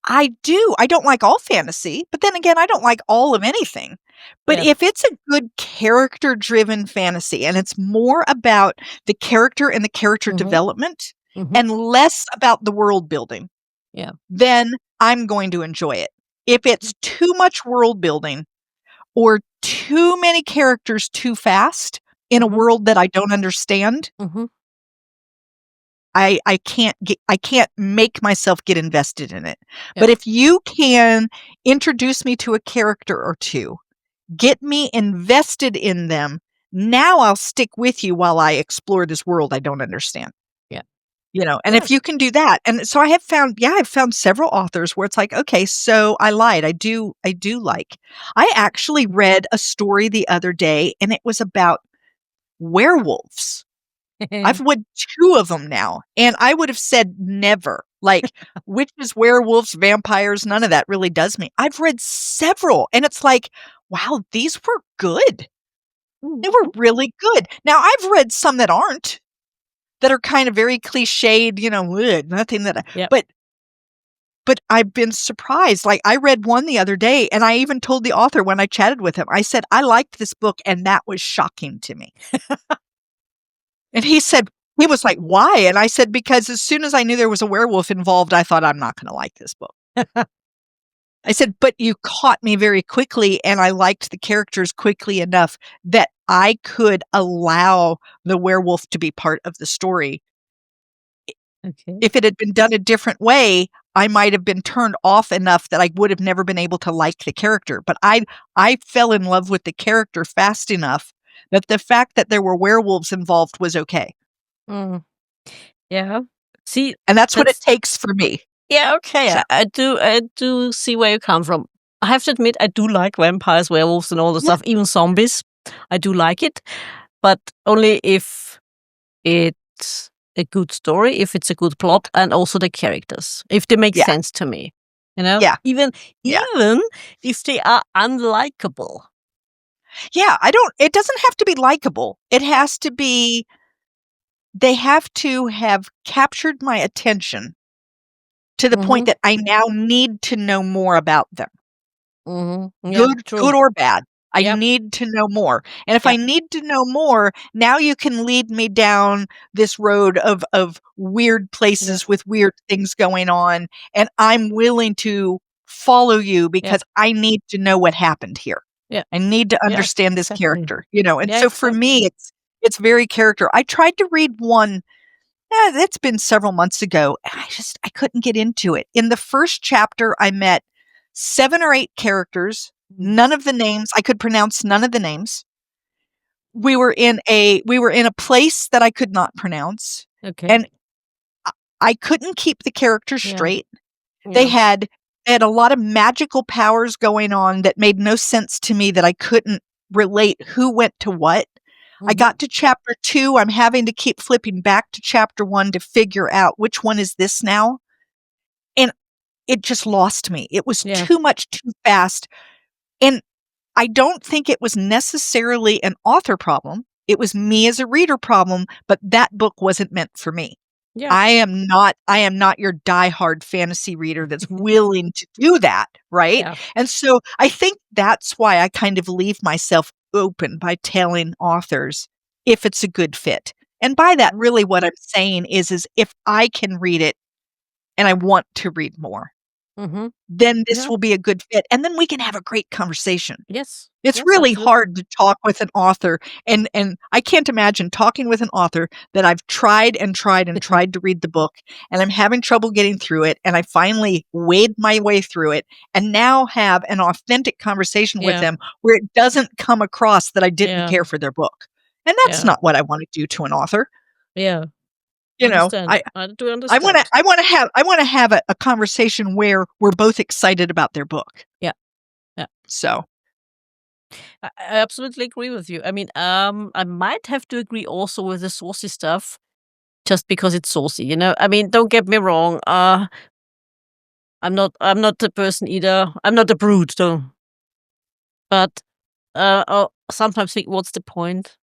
I do. I don't like all fantasy, but then again, I don't like all of anything. But if it's a good character-driven fantasy and it's more about the character and the character development and less about the world building, then I'm going to enjoy it. If it's too much world building or too many characters too fast in a world that I don't understand, I can't make myself get invested in it. But if you can introduce me to a character or two, get me invested in them, now I'll stick with you while I explore this world I don't understand. And if you can do that. And so I've found several authors where it's like, okay, so I lied. I do like. I actually read a story the other day and it was about werewolves. I've read 2 of them now, and I would have said never Like witches, werewolves, vampires, none of that really does me. I've read several, and it's like, wow, these were good. They were really good. Now, I've read some that aren't, that are kind of very cliched, nothing that Yep. but I've been surprised. Like, I read one the other day, and I even told the author when I chatted with him, I said, "I liked this book, and that was shocking to me." And he was like, "Why?" And I said, "Because as soon as I knew there was a werewolf involved, I thought, I'm not gonna like this book." I said, "But you caught me very quickly, and I liked the characters quickly enough that I could allow the werewolf to be part of the story. Okay. If it had been done a different way, I might have been turned off enough that I would have never been able to like the character. But I fell in love with the character fast enough that the fact that there were werewolves involved was okay. Mm. Yeah. See, And that's what it that's takes for me." yeah. Okay, So, I do see where you come from. I have to admit, I do like vampires, werewolves, and all the yeah, stuff, even zombies. I do like it, but only if it's a good story, if it's a good plot, and also the characters, if they make yeah, sense to me. yeah, Even yeah. if they are unlikable. Yeah, it doesn't have to be likable. It has to be they have to have captured my attention to the point Mm-hmm. that I now need to know more about them. Mm-hmm. Yeah. Good True. or bad. I Yep. need to know more. And if I Yep. need to know more, now you can lead me down this road of weird Yeah. places with weird things going on, and I'm willing to follow you Yeah. because I need to know what happened here. Yeah. I need to Yeah. understand this Exactly. character, and Yeah. so for Exactly. me, it's very character. I tried to read one, it's been several months ago, and I couldn't get into it. In the first chapter, I met 7 or 8 characters, Mm. none of the names I could pronounce none of the names. We were in a place that I could not pronounce, Okay. and I I couldn't keep the characters Yeah. straight. They Yeah. had they had a lot of magical powers going on that made no sense to me, that I couldn't relate who went to what. I Mm-hmm. got to chapter 2, I'm having to keep flipping back to chapter 1 to figure out which one is this now, and it just lost me. It was Yeah. too much too fast, and I don't think it was necessarily an author problem. It was me as a reader problem, but that book wasn't meant for me. Yeah. I am not your diehard fantasy reader that's willing to do that, right? Yeah. And so I think that's why I kind of leave myself open by telling authors if it's a good fit. And by that, really what I'm saying is if I can read it and I want to read more, Mm-hmm. then this Yeah. will be a good fit, and then we can have a great conversation. Yes. It's Yes. really Absolutely. hard to talk with an author, and I can't imagine talking with an author that I've tried and tried and tried to read the book, and I'm having trouble getting through it, and I finally wade my way through it, and now have an authentic conversation with Yeah. them where it doesn't come across that I didn't Yeah. care for their book, and that's Yeah. not what I wanna do to an author, Yeah. you know? Understand. I I do I wanna understand. I wanna have I wanna have a conversation where we're both excited about their book, Yeah. Yeah. so I absolutely agree with you. I mean, I might have to agree also with the saucy stuff, just because it's saucy. I mean, don't get me wrong. I'm not the person either. I'm not a brute though. But I'll sometimes think, what's the point?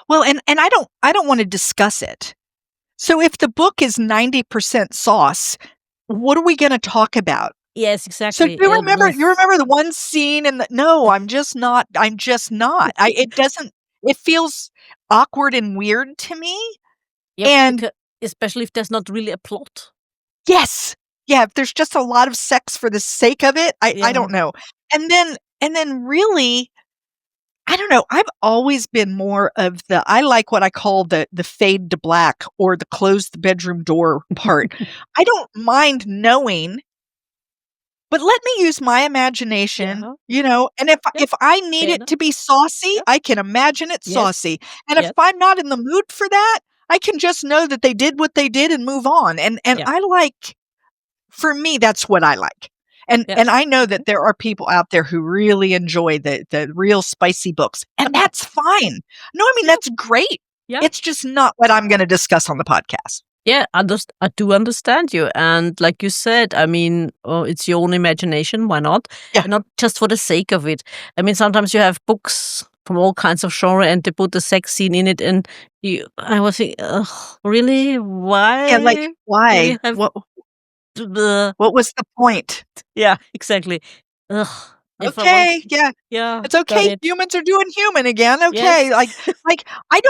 well, and I don't wanna discuss it. So if the book is 90% sauce, what are we gonna talk about? Yes, So exactly. you remember the one scene in the no, I'm just not. It doesn't it feels awkward and weird to me, Yep, and because especially if there's not really a plot. yes. Yeah, if there's just a lot of sex for the sake of it, I Yeah. don't know. And then really, I don't know, I've always been more of I like what I call the fade to black or the close the bedroom door part. I don't mind knowing, but let me use my imagination, Yeah. and if Yep. if I need Fair it enough. to be saucy, Yep. I can imagine it Yes. saucy, and if Yes. I'm not in the mood for that, I can just know that they did what they did and move on, and Yeah. I like for me, that's what I like. And Yeah. and I know Okay. that there are people out there who really enjoy the real spicy books, and that's fine. No, I mean, Yeah. that's great. Yeah. It's just not what I'm gonna discuss on the podcast. Yeah, I do understand you. And like you said, I mean, it's your own imagination. Why not? Yeah. And not just for the sake of it. I mean, sometimes you have books from all kinds of genre and they put the sex scene in it. And I was thinking, ugh, really? Yeah, like, Why do why? we have the, What was the point? yeah, exactly. Ugh, if I want, Okay, yeah. yeah, It's got okay, it. humans are doing human again, Yes. okay, like, I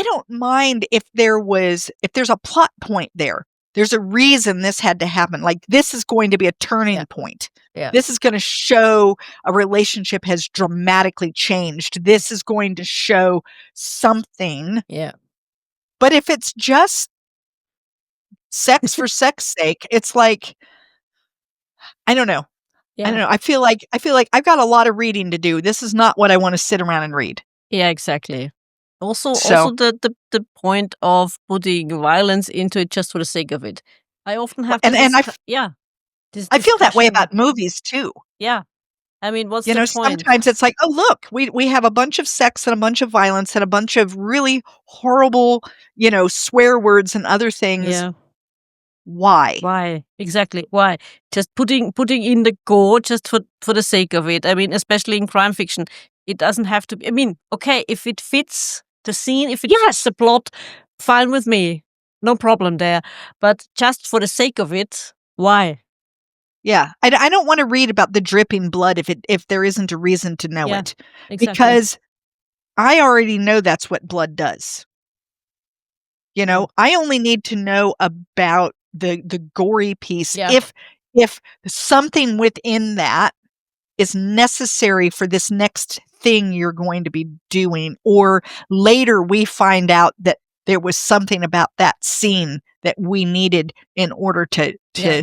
don't mind if there's a plot point there. There's a reason this had to happen, like, this is going to be a Yeah, turning point. yeah, This is gonna show a relationship has dramatically changed. This is going to show something, yeah, but if it's just sex for sex sake, it's like, I don't know. I don't yeah. know, I feel like I've got a lot of reading to do. This is not what I wanna sit around and read. Yeah, exactly. Also So the point of putting violence into it just for the sake of it. I often Well, have and this and this I feel that way discussion. about movies too. Yeah. I mean, what's You the know, point? sometimes it's like, "Oh, look, we have a bunch of sex and a bunch of violence and a bunch of really horrible, swear words and other things. Yeah. Why?" Why? Exactly. Why? Just putting in the gore just for the sake of it. I mean, especially in crime fiction, it doesn't have to be. I mean, okay, if it fits the scene, if it fits Yes. the plot, fine with me. No problem there. But just for the sake of it, why? Yeah. I don't wanna read about the dripping blood if there isn't a reason to know Yeah, it, exactly. because I already know that's what blood does. Yeah. I only need to know about the gory piece Yeah. if something within that is necessary for this next thing you're going to be doing, or later we find out that there was something about that scene that we needed in order to Yeah.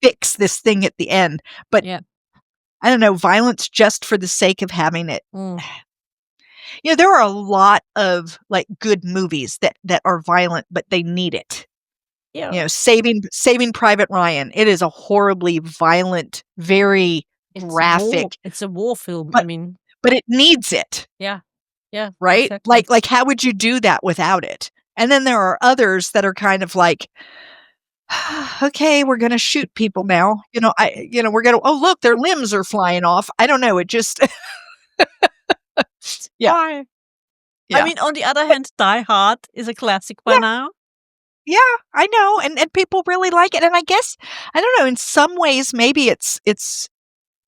fix this thing at the end. But Yeah. I don't know, violence just for the sake of having it. Mm. There are a lot of, like, good movies that are violent, but they need it. Yeah. Saving Private Ryan, it is a horribly violent, very It's war. graphic, It's a war film. I but mean, but it needs it, yeah. Yeah, right? exactly. Like, how would you do that without it? And then there are others that are kind of like, "Okay, we're gonna shoot people now." We're gonna, "Oh, look, their limbs are flying off." I don't know, it just yeah, Why? I yeah. mean, on the other hand, Die Hard is a classic by Yeah, now. yeah, I know, and people really like it, and I guess, I don't know, in some ways, maybe it's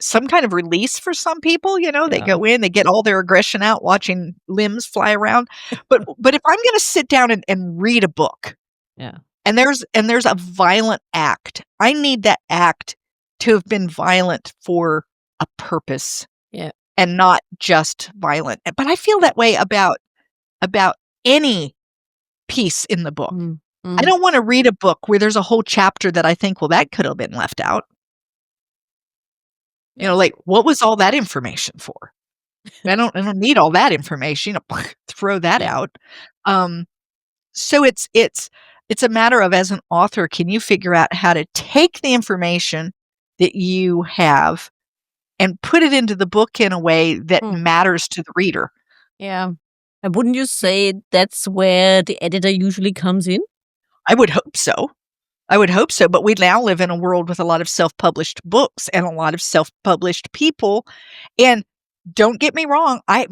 some kind of release for some people, they Yeah. go in, they get all their aggression out watching limbs fly around. But if I'm gonna sit down and read a book, Yeah. and there's a violent act, I need that act to have been violent for a purpose Yeah. and not just violent. But I feel that way about any piece in the book. Mm. I Mm. don't wanna read a book where there's a whole chapter that I think, "Well, that could have been left out." Yeah. Like, what was all that information for? I don't need all that information, throw that Yeah. out. Um, so it's a matter of, as an author, can you figure out how to take the information that you have and put it into the book in a way that Mm. matters to the reader? Yeah. And wouldn't you say that's where the editor usually comes in? I would hope so. I would hope so, but we now live in a world with a lot of self-published books and a lot of self-published people, and don't get me wrong, I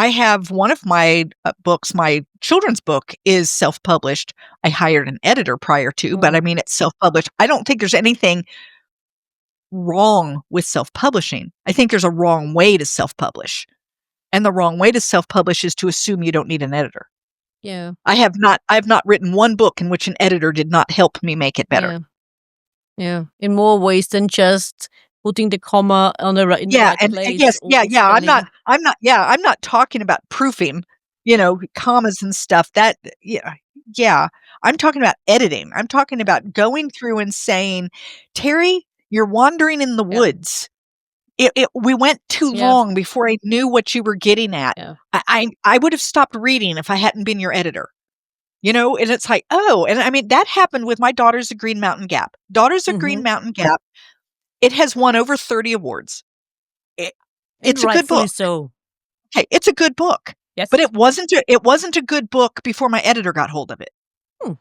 have one of my, books, my children's book is self-published. I hired an editor prior to, but Mm. I mean, it's self-published. I don't think there's anything wrong with self-publishing. I think there's a wrong way to self-publish, and the wrong way to self-publish is to assume you don't need an editor. Yeah. I have not written one book in which an editor did not help me make it better. Yeah. Yeah. In more ways than just putting the comma in the Yeah, right and place yes, or yeah, yeah, spelling. I'm not talking about proofing, commas and stuff, that yeah, yeah. I'm talking about editing. I'm talking about going through and saying, "Terry, you're wandering in the Yeah. woods. We went too Yeah. long before I knew what you were getting at. Yeah. I would have stopped reading if I hadn't been your editor." And it's like, "Oh," and I mean, that happened with my Daughters of Green Mountain Gap. Daughters of Green Mhm. Mountain Gap, it has won over 30 awards. It And it's a good rightfully book. so. Okay, it's a good book, but Yes. it wasn't a good book before my editor got hold of it. Hmm.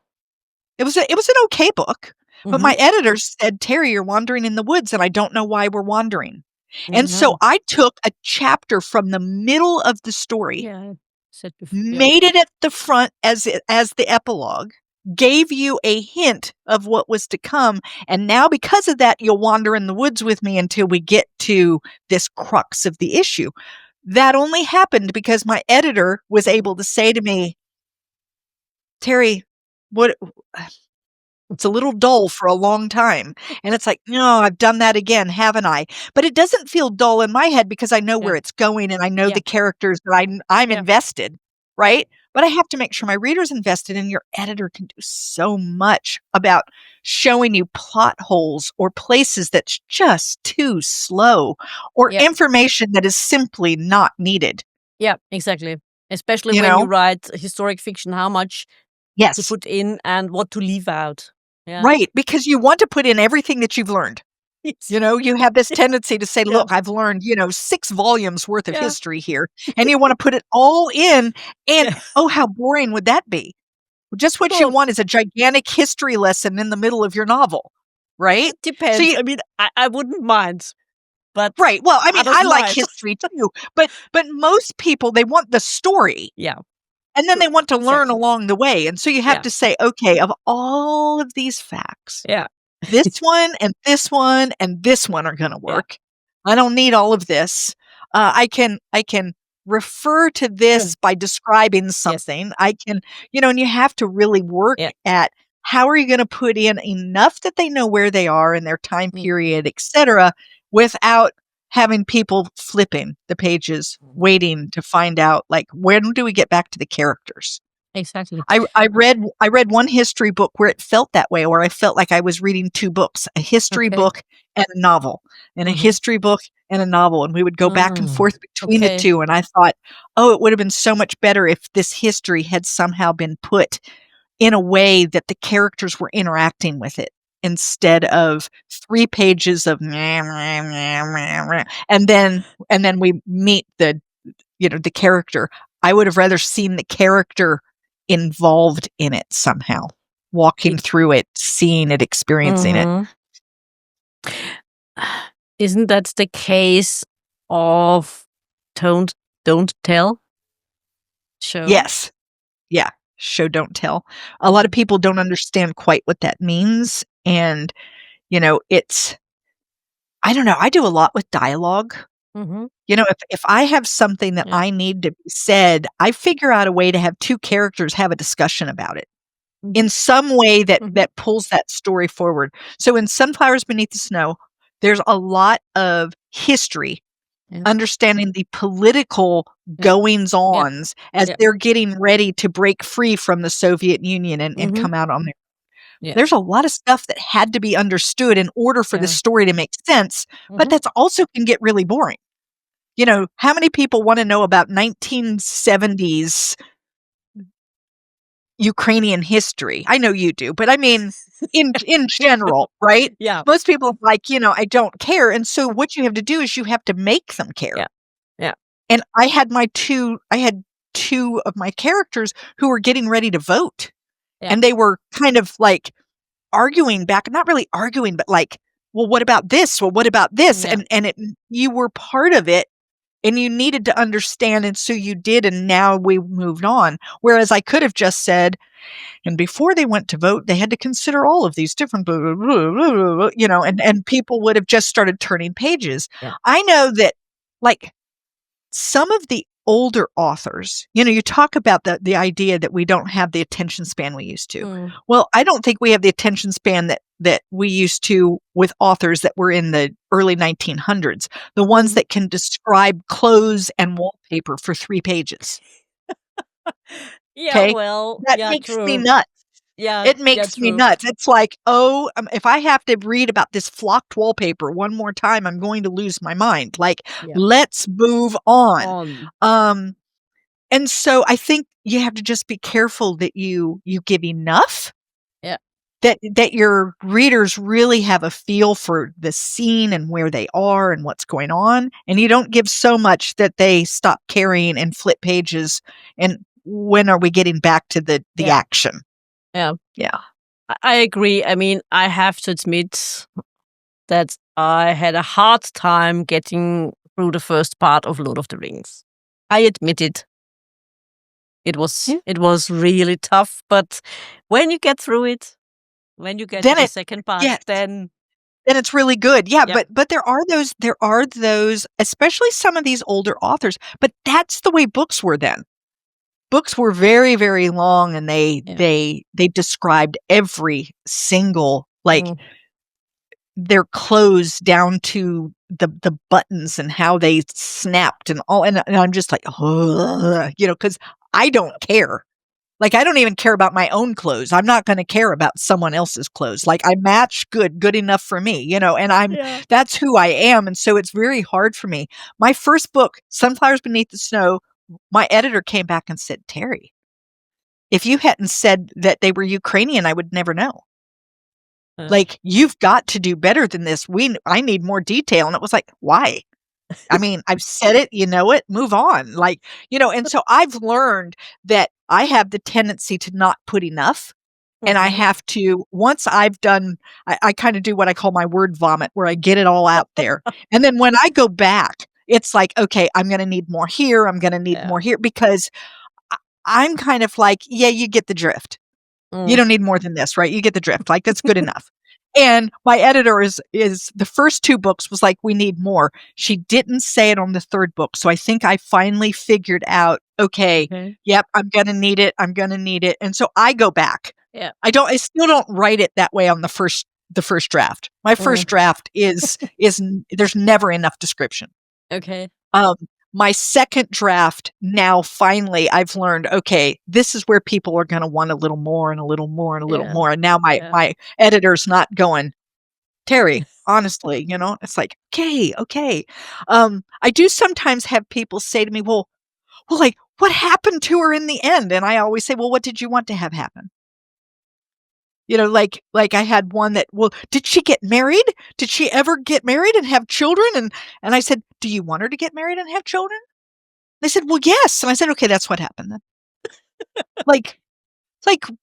It was an okay book, but my editor said, "Teri, you're wandering in the woods, and I don't know why we're wandering." And so I took a chapter from the middle of the story, Yeah. Said before. Yeah. made it at the front as the epilogue, gave you a hint of what was to come, and now because of that, you'll wander in the woods with me until we get to this crux of the issue. That only happened because my editor was able to say to me, "Teri, what it's a little dull for a long time." And it's like, "No, I've done that again, haven't I?" But it doesn't feel dull in my head because I know where it's going and I know Yeah. the characters that I'm Yeah. invested, right? But I have to make sure my reader's invested, and your editor can do so much about showing you plot holes or places that's just too slow or Yeah. information that is simply not needed, Yeah, exactly. Especially you when you know? write historic fiction, how much to Yes. put in and what to leave out. Yeah. Right, because you want to put in everything that you've learned. Yes. You have this tendency to say, Yeah. "Look, I've learned, 6 volumes worth of Yeah. history here," and you wanna put it all in, and, Yeah. oh, how boring would that be? Just what you Well, want is a gigantic history lesson in the middle of your novel, right? it So depends. you I mean, I wouldn't mind, but Right, well, I mean, others I like might. history too, but most people, they want the story, Yeah. and then True. they want to learn Exactly. along the way, and so you have Yeah. to say, "Okay, of all of these facts, Yeah. this one and this one and this one are gonna Yeah. work. I don't need all of this. I can refer to Yeah. this by describing Yes. something. I can," and you have to really work Yeah. at how are you gonna put in enough that they know where they are in their time Mm. period, etcetera, without having people flipping the pages, waiting to find out, like, when do we get back to the characters? Exactly. I read one history book where it felt that way, where I felt like I was reading 2 books, a history Okay. book and a novel, and a Mhm. history book and a novel, and we would go back and Mm. forth between the Okay. 2, and I thought, "Oh, it would have been so much better if this history had somehow been put in a way that the characters were interacting with it, instead of 3 pages of meh, meh, meh, meh, meh, and then we meet the character." I would have rather seen the character involved in it somehow, walking It through it, seeing it, experiencing it. Mhm. Isn't that the case of don't don't tell show? Yes. Yeah. Show don't tell. A lot of people don't understand quite what that means, and, it's I don't know, I do a lot with dialogue. Mhm. If I have something that Yeah. I need to be said, I figure out a way to have 2 characters have a discussion about it, Mhm. in some way that Mhm. that pulls that story forward. So in Sunflowers Beneath the Snow, there's a lot of history, Yeah. understanding the political Yeah. Yeah. goings-ons as Yeah. they're getting ready to break free from the Soviet Union and Mhm. come out on their Yeah. there's a lot of stuff that had to be understood in order for the Yeah. story to make sense, but Mhm. that's also can get really boring. How many people wanna know about 1970s Ukrainian history? I know you do, but I mean, in general, right? Yeah. Most people are like, "I don't care," and so what you have to do is you have to make them care. Yeah. Yeah. And I had 2 of my characters who were getting ready to vote, Yeah. and they were kind of, like, arguing back not really arguing, but like, "Well, what about this? Well, what about this?" Yeah. And you were part of it, and you needed to understand, and so you did, and now we moved on. Whereas I could have just said, "And before they went to vote, they had to consider all of these different blah, blah, blah, blah, blah, blah," and people would have just started turning pages. Yeah. I know that, like, some of the older authors, you talk about the idea that we don't have the attention span we used to. Mm. Well, I don't think we have the attention span that we used to with authors that were in the early 1900s, the ones Mhm. that can describe clothes and wallpaper for 3 pages, Yeah, okay? well, That yeah, makes me true. nuts. Yeah, It yeah, makes me true. nuts. It's like, "Oh, if I have to read about this flocked wallpaper one more time, I'm going to lose my mind." Like, Yeah. let's move on. On. Um, and so I think you have to just be careful that you give enough Yeah. that your readers really have a feel for the scene and where they are and what's going on, and you don't give so much that they stop caring and flip pages, and when are we getting back to the Yeah. action? Yeah. Yeah. I agree. I mean, I have to admit that I had a hard time getting through the first part of Lord of the Rings. I admit it. It was really tough, but when you get through it, when you get to Then the second part, yes, then then it's really good. Yeah, yeah. but there are those, especially some of these older authors, but that's the way books were then. Books were very, very long, and they described every single, like, Mhm. their clothes down to the buttons and how they snapped and all, and I'm just like, "Ugh," because I don't care. Like, I don't even care about my own clothes. I'm not gonna care about someone else's clothes. Like, I match good enough for me, and Yeah. that's who I am, and so it's very hard for me. My first book, Sunflowers Beneath the Snow, my editor came back and said, "Teri, if you hadn't said that they were Ukrainian, I would never know. Uh, Like, you've got to do better than this. I need more detail." And it was like, "Why? I mean, I've said it, move on." Like, and so I've learned that I have the tendency to not put enough. And I mhm. have to, once I've done, I kind of do what I call my word vomit, where I get it all out there. And then when I go back, it's like, okay, I'm going to need more here. I'm going to need Yeah. more here, because I'm kind of like, yeah, you get the drift. You Mm. don't need more than this, right? You get the drift. Like, that's good enough. And my editor is the first 2 books was like, "We need more." She didn't say it on the 3rd book. So I think I finally figured out, okay, Okay. yep, I'm gonna need it. I'm gonna need it. And so I go back. Yeah. I still don't write it that way on the first draft. My first Mm. draft is there's never enough description. Okay. Um, my second draft, now finally I've learned, okay, this is where people are gonna want a little more and a little more and a little Yeah. more. And now my Yeah. my editor's not going, "Teri, honestly," it's like, "Okay, okay." I do sometimes have people say to me, "Well, like, what happened to her in the end?" And I always say, "Well, what did you want to have happen?" Like I had one that, "Well, did she get married? Did she ever get married and have children?" And I said, "Do you want her to get married and have children?" They said, "Well, yes." And I said, "Okay, that's what happened then." Like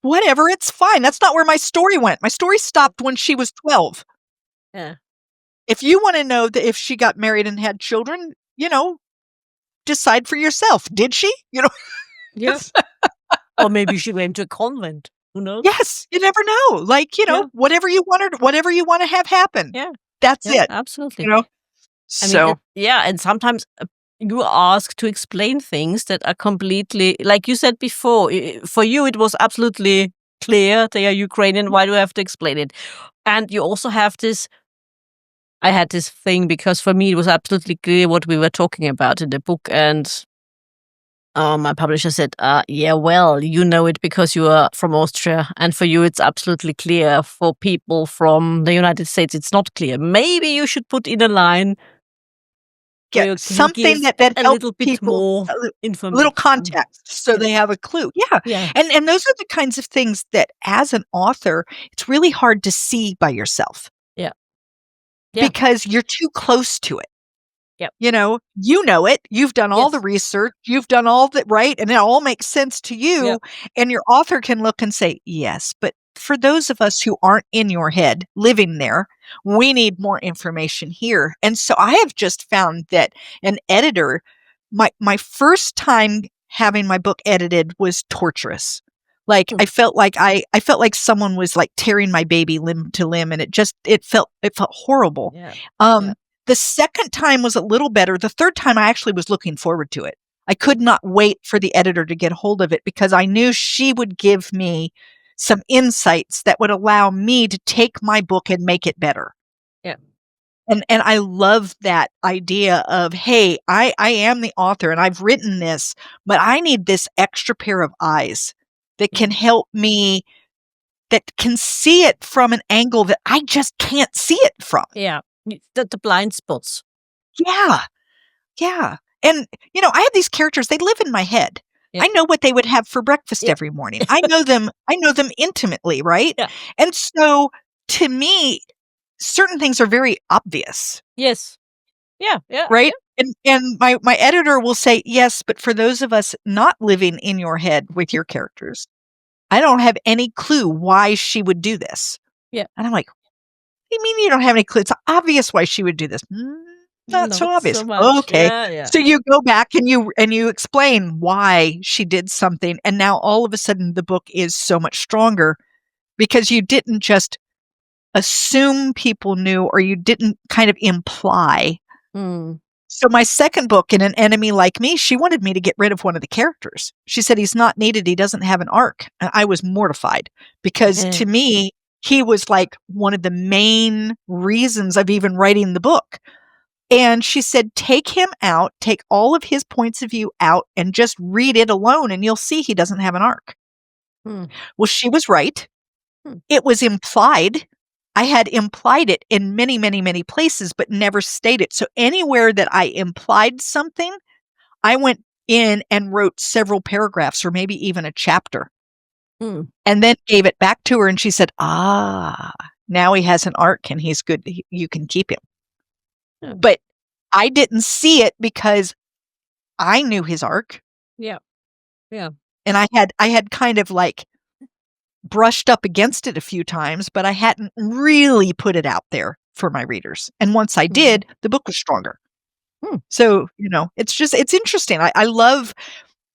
whatever, it's fine. That's not where my story went. My story stopped when she was 12. Yeah. If you wanna know that if she got married and had children, decide for yourself. Did she? Yeah. Or maybe she went to a convent. Who knows? Yes, you never know. Like, Yeah. whatever you wanna have happen. Yeah. That's Yeah. it, you Absolutely. know? I mean, So, and sometimes you are asked to explain things that are completely, like you said before, for you it was absolutely clear they are Ukrainian. Why do I have to explain it? And you also have this. I had this thing because for me it was absolutely clear what we were talking about in the book, and my publisher said, "Yeah, well, you know it because you are from Austria, and for you it's absolutely clear. For people from the United States, it's not clear. Maybe you should put in a line where get you can something give that a helps little bit people, more a little information." context so Yeah, they have a clue. Yeah, yeah, and those are the kinds of things that, as an author, it's really hard to see by yourself, yeah, yeah, because you're too close to it. yeah. You know it, you've done all the Yes, research, you've done all the right, and it all makes sense to yeah, you, and your author can look and say, "Yes, but for those of us who aren't in your head, living there, we need more information here." And so I have just found that an editor, my first time having my book edited was torturous. Like, mm, I felt like someone was, like, tearing my baby limb to limb, and it felt horrible. yeah, yeah, Um, the second time was a little better. The third time, I actually was looking forward to it. I could not wait for the editor to get hold of it, because I knew she would give me some insights that would allow me to take my book and make it better. yeah, And I love that idea of, "Hey, I am the author and I've written this, but I need this extra pair of eyes that yeah, can help me, that can see it from an angle that I just can't see it from." yeah. The blind spots. Yeah. Yeah. And, I have these characters, they live in my head. Yeah, I know what they would have for breakfast yeah, every morning. I know them intimately, right? yeah. And so, to me, certain things are very obvious, Yes, yeah, yeah, right? yeah, And my editor will say, "Yes, but for those of us not living in your head with your characters, I don't have any clue why she would do this. Yeah. And I'm like, what do you mean you don't have any clue? It's obvious why she would do this. Not so obvious. so much. Okay. Yeah. So you go back and you explain why she did something. And now all of a sudden the book is so much stronger because you didn't just assume people knew or you didn't kind of imply. Mm. So my second book, In An Enemy Like Me, she wanted me to get rid of one of the characters. She said, he's not needed. He doesn't have an arc. And I was mortified because to me, he was like one of the main reasons of even writing the book. And she said, take him out, take all of his points of view out and just read it alone and you'll see he doesn't have an arc. Well, she was right. It was implied. I had implied it in many, many, many places, but never stated. So anywhere that I implied something, I went in and wrote several paragraphs or maybe even a chapter and then gave it back to her. And she said, now he has an arc and he's good. You can keep him. Yeah. But I didn't see it because I knew his arc. Yeah. Yeah. And I had kind of like brushed up against it a few times, but I hadn't really put it out there for my readers. And once I did, the book was stronger. So, it's interesting. I love,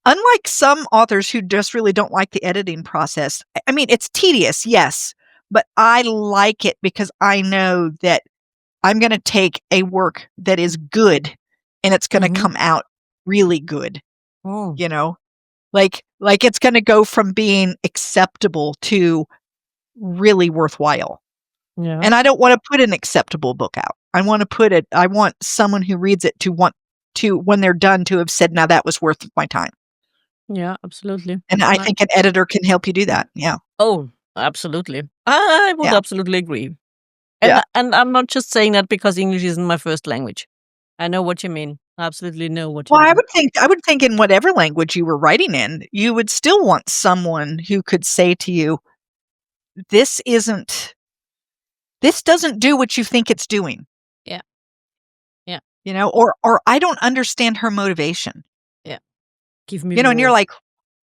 unlike some authors who just really don't like the editing process. I mean, it's tedious, yes, but I like it because I know that I'm going to take a work that is good and it's going to come out really good. Like it's going to go from being acceptable to really worthwhile. Yeah. And I don't want to put an acceptable book out. I want someone who reads it to want to, when they're done, to have said, now that was worth my time. Yeah, absolutely. And I think an editor can help you do that. Yeah. Oh, absolutely. I would absolutely agree. And I'm not just saying that because English isn't my first language. I know what you mean. I absolutely know what you mean. Well, I would think in whatever language you were writing in, you would still want someone who could say to you, this doesn't do what you think it's doing. Yeah. Yeah. Or I don't understand her motivation. Yeah. Give me more. And you're like,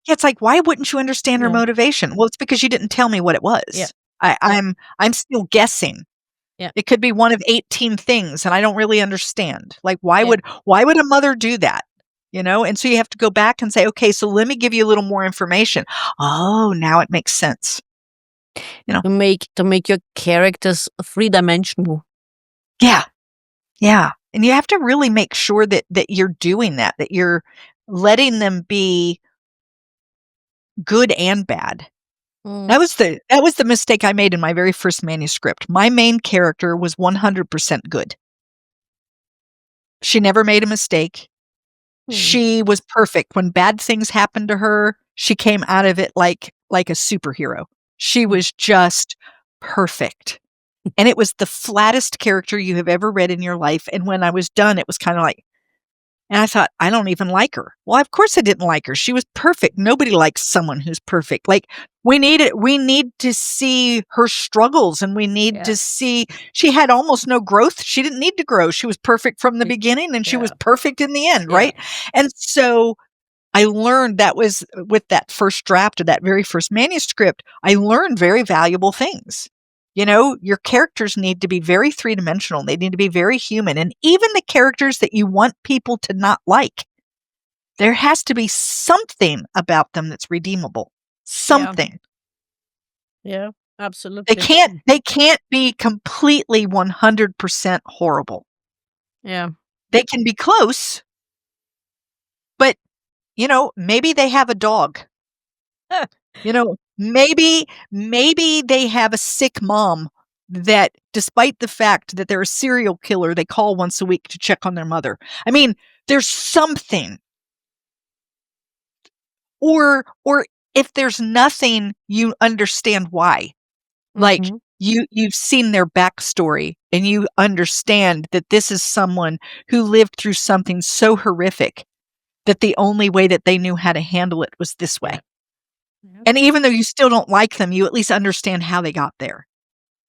it's like, why wouldn't you understand her motivation? Well, it's because you didn't tell me what it was. Yeah. I'm still guessing. Yeah. It could be one of 18 things and I don't really understand. Like, why would a mother do that? And so you have to go back and say, okay, so let me give you a little more information. Oh, now it makes sense. To make your characters three-dimensional. Yeah. Yeah. And you have to really make sure that you're doing that you're letting them be good and bad. That was the mistake I made in my very first manuscript. My main character was 100% good. She never made a mistake. She was perfect. When bad things happened to her, she came out of it like a superhero. She was just perfect. And it was the flattest character you have ever read in your life. And when I was done, it was kind of like, and I thought, I don't even like her. Well, of course I didn't like her. She was perfect. Nobody likes someone who's perfect. Like, we need to see her struggles and we need to see, she had almost no growth. She didn't need to grow. She was perfect from the beginning and she was perfect in the end. Right. And so I learned that was with that first draft of that very first manuscript, I learned very valuable things. Your characters need to be very three-dimensional. They need to be very human. And even the characters that you want people to not like, there has to be something about them that's redeemable. Something. Yeah, absolutely. They can't be completely 100% horrible. Yeah. They can be close, but, maybe they have a dog. Maybe they have a sick mom that, despite the fact that they're a serial killer, they call once a week to check on their mother. I mean, there's something. Or if there's nothing, you understand why. Like, you've seen their backstory and you understand that this is someone who lived through something so horrific that the only way that they knew how to handle it was this way. And even though you still don't like them, you at least understand how they got there.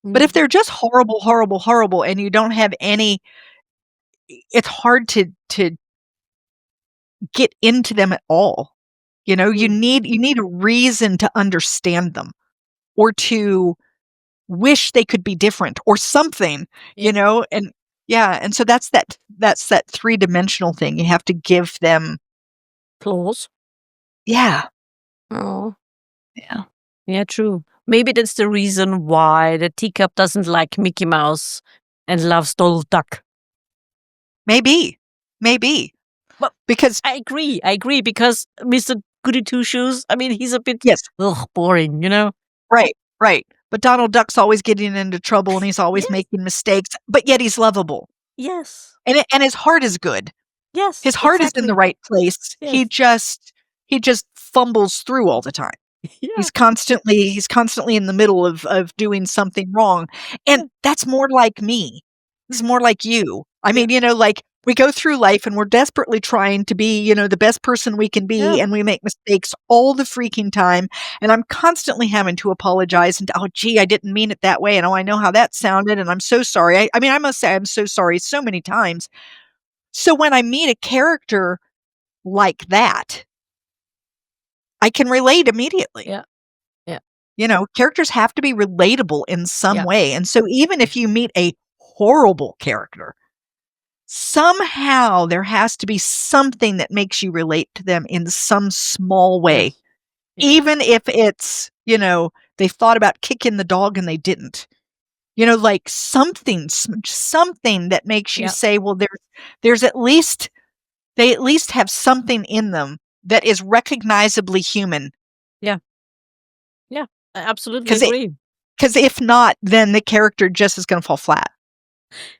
But if they're just horrible, horrible, horrible, and you don't have any, it's hard to get into them at all. You know, you need a reason to understand them or to wish they could be different or something, you know, and so that's that three-dimensional thing. You have to give them Flaws. Yeah. Oh. Yeah. Yeah, true. Maybe that's the reason why the teacup doesn't like Mickey Mouse and loves Donald Duck. Maybe. But Because I agree, because Mr. Goody Two-Shoes, I mean, he's a bit Yes. boring, you know? Right. But Donald Duck's always getting into trouble and he's always Yes. making mistakes, but yet he's lovable. Yes. And his heart is good. Yes. His heart is in the right place. Yes. He just fumbles through all the time. Yeah. He's constantly in the middle of doing something wrong. And that's more like me. This is more like you. I mean, you know, like we go through life and we're desperately trying to be, you know, the best person we can be, and we make mistakes all the freaking time. And I'm constantly having to apologize and, oh, gee, I didn't mean it that way. And oh, I know how that sounded. And I'm so sorry. I mean, I must say I'm so sorry so many times. So when I meet a character like that, I can relate immediately. Yeah. You know, characters have to be relatable in some Yeah. way. And so even if you meet a horrible character, somehow there has to be something that makes you relate to them in some small way. Yes. Even if it's, you know, they thought about kicking the dog and they didn't. You know, like something that makes you say, well, there's at least, they at least have something in them that is recognizably human. Yeah, I absolutely agree. Because if not, then the character just is going to fall flat.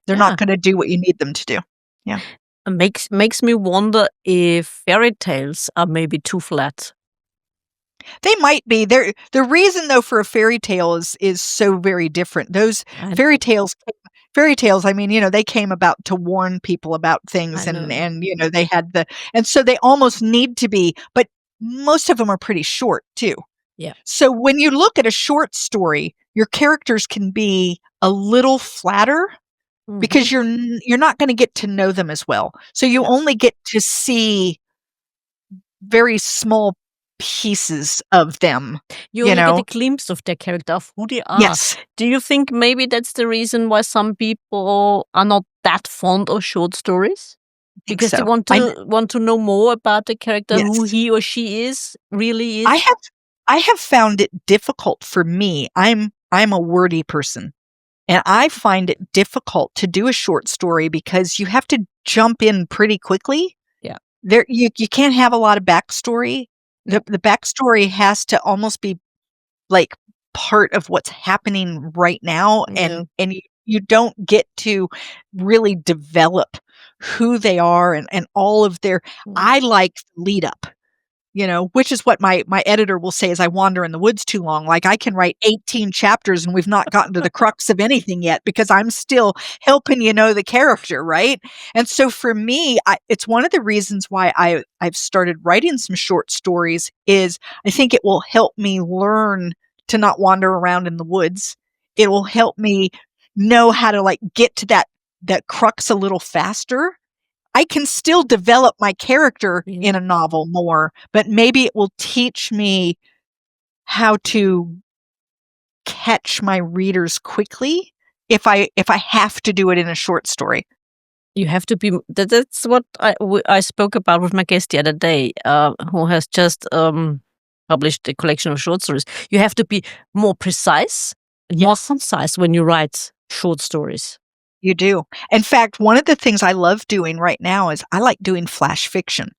They're not going to do what you need them to do. Yeah. It makes me wonder if fairy tales are maybe too flat. They might be. The reason though for a fairy tale is so very different. Those fairy tales, I mean, you know, they came about to warn people about things and you know, they had and so they almost need to be, but most of them are pretty short too. Yeah. So when you look at a short story, your characters can be a little flatter because you're not going to get to know them as well. So you only get to see very small pieces of them. You only get a glimpse of their character, of who they are. Yes. Do you think maybe that's the reason why some people are not that fond of short stories? Because they want to know more about the character, who he or she really is. I have found it difficult for me. I'm a wordy person. And I find it difficult to do a short story because you have to jump in pretty quickly. Yeah. You can't have a lot of backstory. The backstory has to almost be like part of what's happening right now. And you don't get to really develop who they are and all of their, I like lead up. You know, which is what my editor will say is I wander in the woods too long. Like I can write 18 chapters and we've not gotten to the crux of anything yet because I'm still helping you know the character, right? And so for me, it's one of the reasons why I've started writing some short stories is I think it will help me learn to not wander around in the woods. It will help me know how to like get to that crux a little faster. I can still develop my character in a novel more, but maybe it will teach me how to catch my readers quickly if I have to do it in a short story. You have to be. That's what I spoke about with my guest the other day, who has just published a collection of short stories. You have to be more precise, more concise when you write short stories. You do. In fact, one of the things I love doing right now is I like doing flash fiction.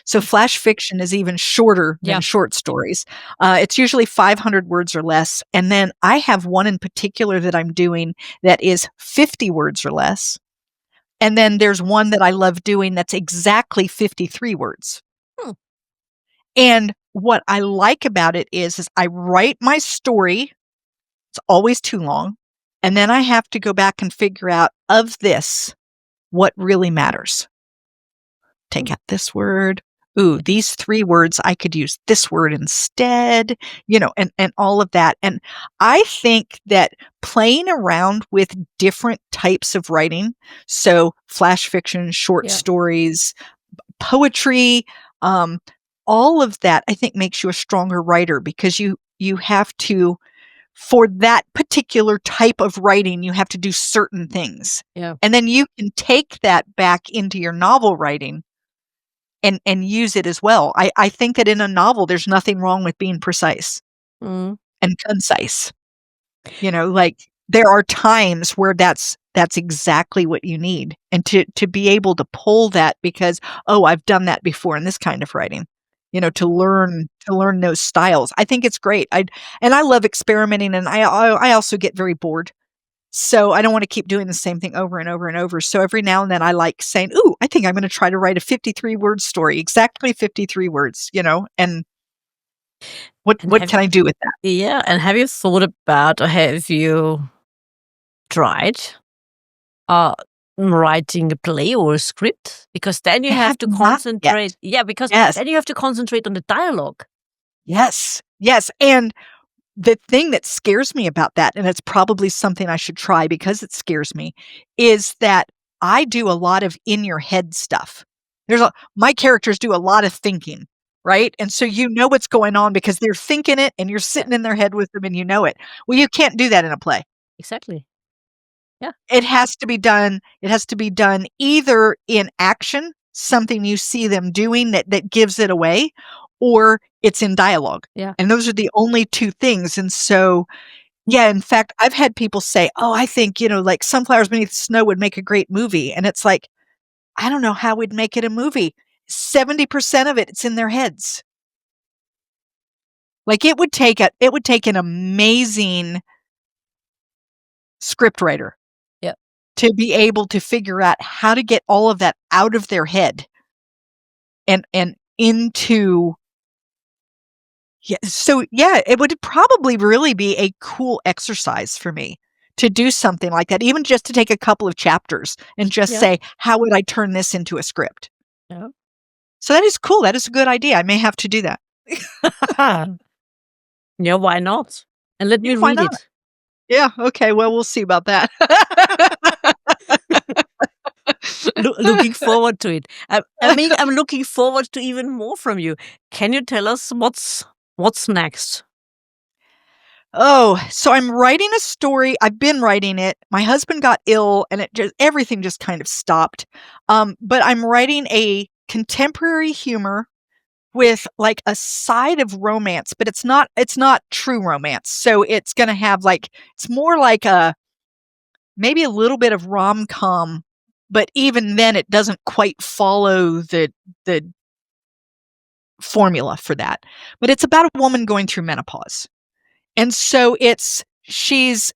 So flash fiction is even shorter than short stories. It's usually 500 words or less. And then I have one in particular that I'm doing that is 50 words or less. And then there's one that I love doing that's exactly 53 words. And what I like about it is I write my story. It's always too long. And then I have to go back and figure out of this, what really matters. Take out this word. Ooh, these 3 words, I could use this word instead, you know, and all of that. And I think that playing around with different types of writing, so flash fiction, short stories, poetry, all of that, I think, makes you a stronger writer because you have to, for that particular type of writing, you have to do certain things. Yeah. And then you can take that back into your novel writing and use it as well. I think that in a novel, there's nothing wrong with being precise Mm. and concise. Like there are times where that's exactly what you need. And to be able to pull that because, oh, I've done that before in this kind of writing, to learn those styles. I think it's great. I love experimenting, and I also get very bored. So I don't want to keep doing the same thing over and over and over. So every now and then I like saying, ooh, I think I'm going to try to write a 53-word story, exactly 53 words, and what And can I do with that? yeah, and have you thought about, or have you tried uh writing a play or a script? Because then you I have have to not yet. concentrate. Yeah, because Yes. then you have to concentrate on the dialogue. Yes. Yes. And the thing that scares me about that, and it's probably something I should try because it scares me, is that I do a lot of in your head stuff. My characters do a lot of thinking, right? And so you know what's going on because they're thinking it and you're Yeah, sitting in their head with them and you know it. Well, you can't do that in a play. exactly. Yeah. It has to be done either in action, something you see them doing that gives it away, or it's in dialogue. Yeah. And those are the only two things. And so, yeah, in fact, I've had people say, "Oh, I think, like Sunflowers Beneath the Snow would make a great movie." And it's like, I don't know how we'd make it a movie. 70% of it's in their heads. Like it would take an amazing scriptwriter Yeah. to be able to figure out how to get all of that out of their head and into. Yeah, so yeah, it would probably really be a cool exercise for me to do something like that, even just to take a couple of chapters and just Yeah. say, how would I turn this into a script? Yeah. So that is cool. That is a good idea. I may have to do that. Yeah, why not? And let Yeah, me why read not? it. Yeah, okay. Well, we'll see about that. Looking forward to it. I mean, I'm looking forward to even more from you. Can you tell us what's next? Oh, so I'm writing a story. I've been writing it. My husband got ill and everything just kind of stopped. But I'm writing a contemporary humor with like a side of romance, but it's not true romance. So it's going to have it's more like maybe a little bit of rom-com, but even then it doesn't quite follow the formula for that. But it's about a woman going through menopause. And so she's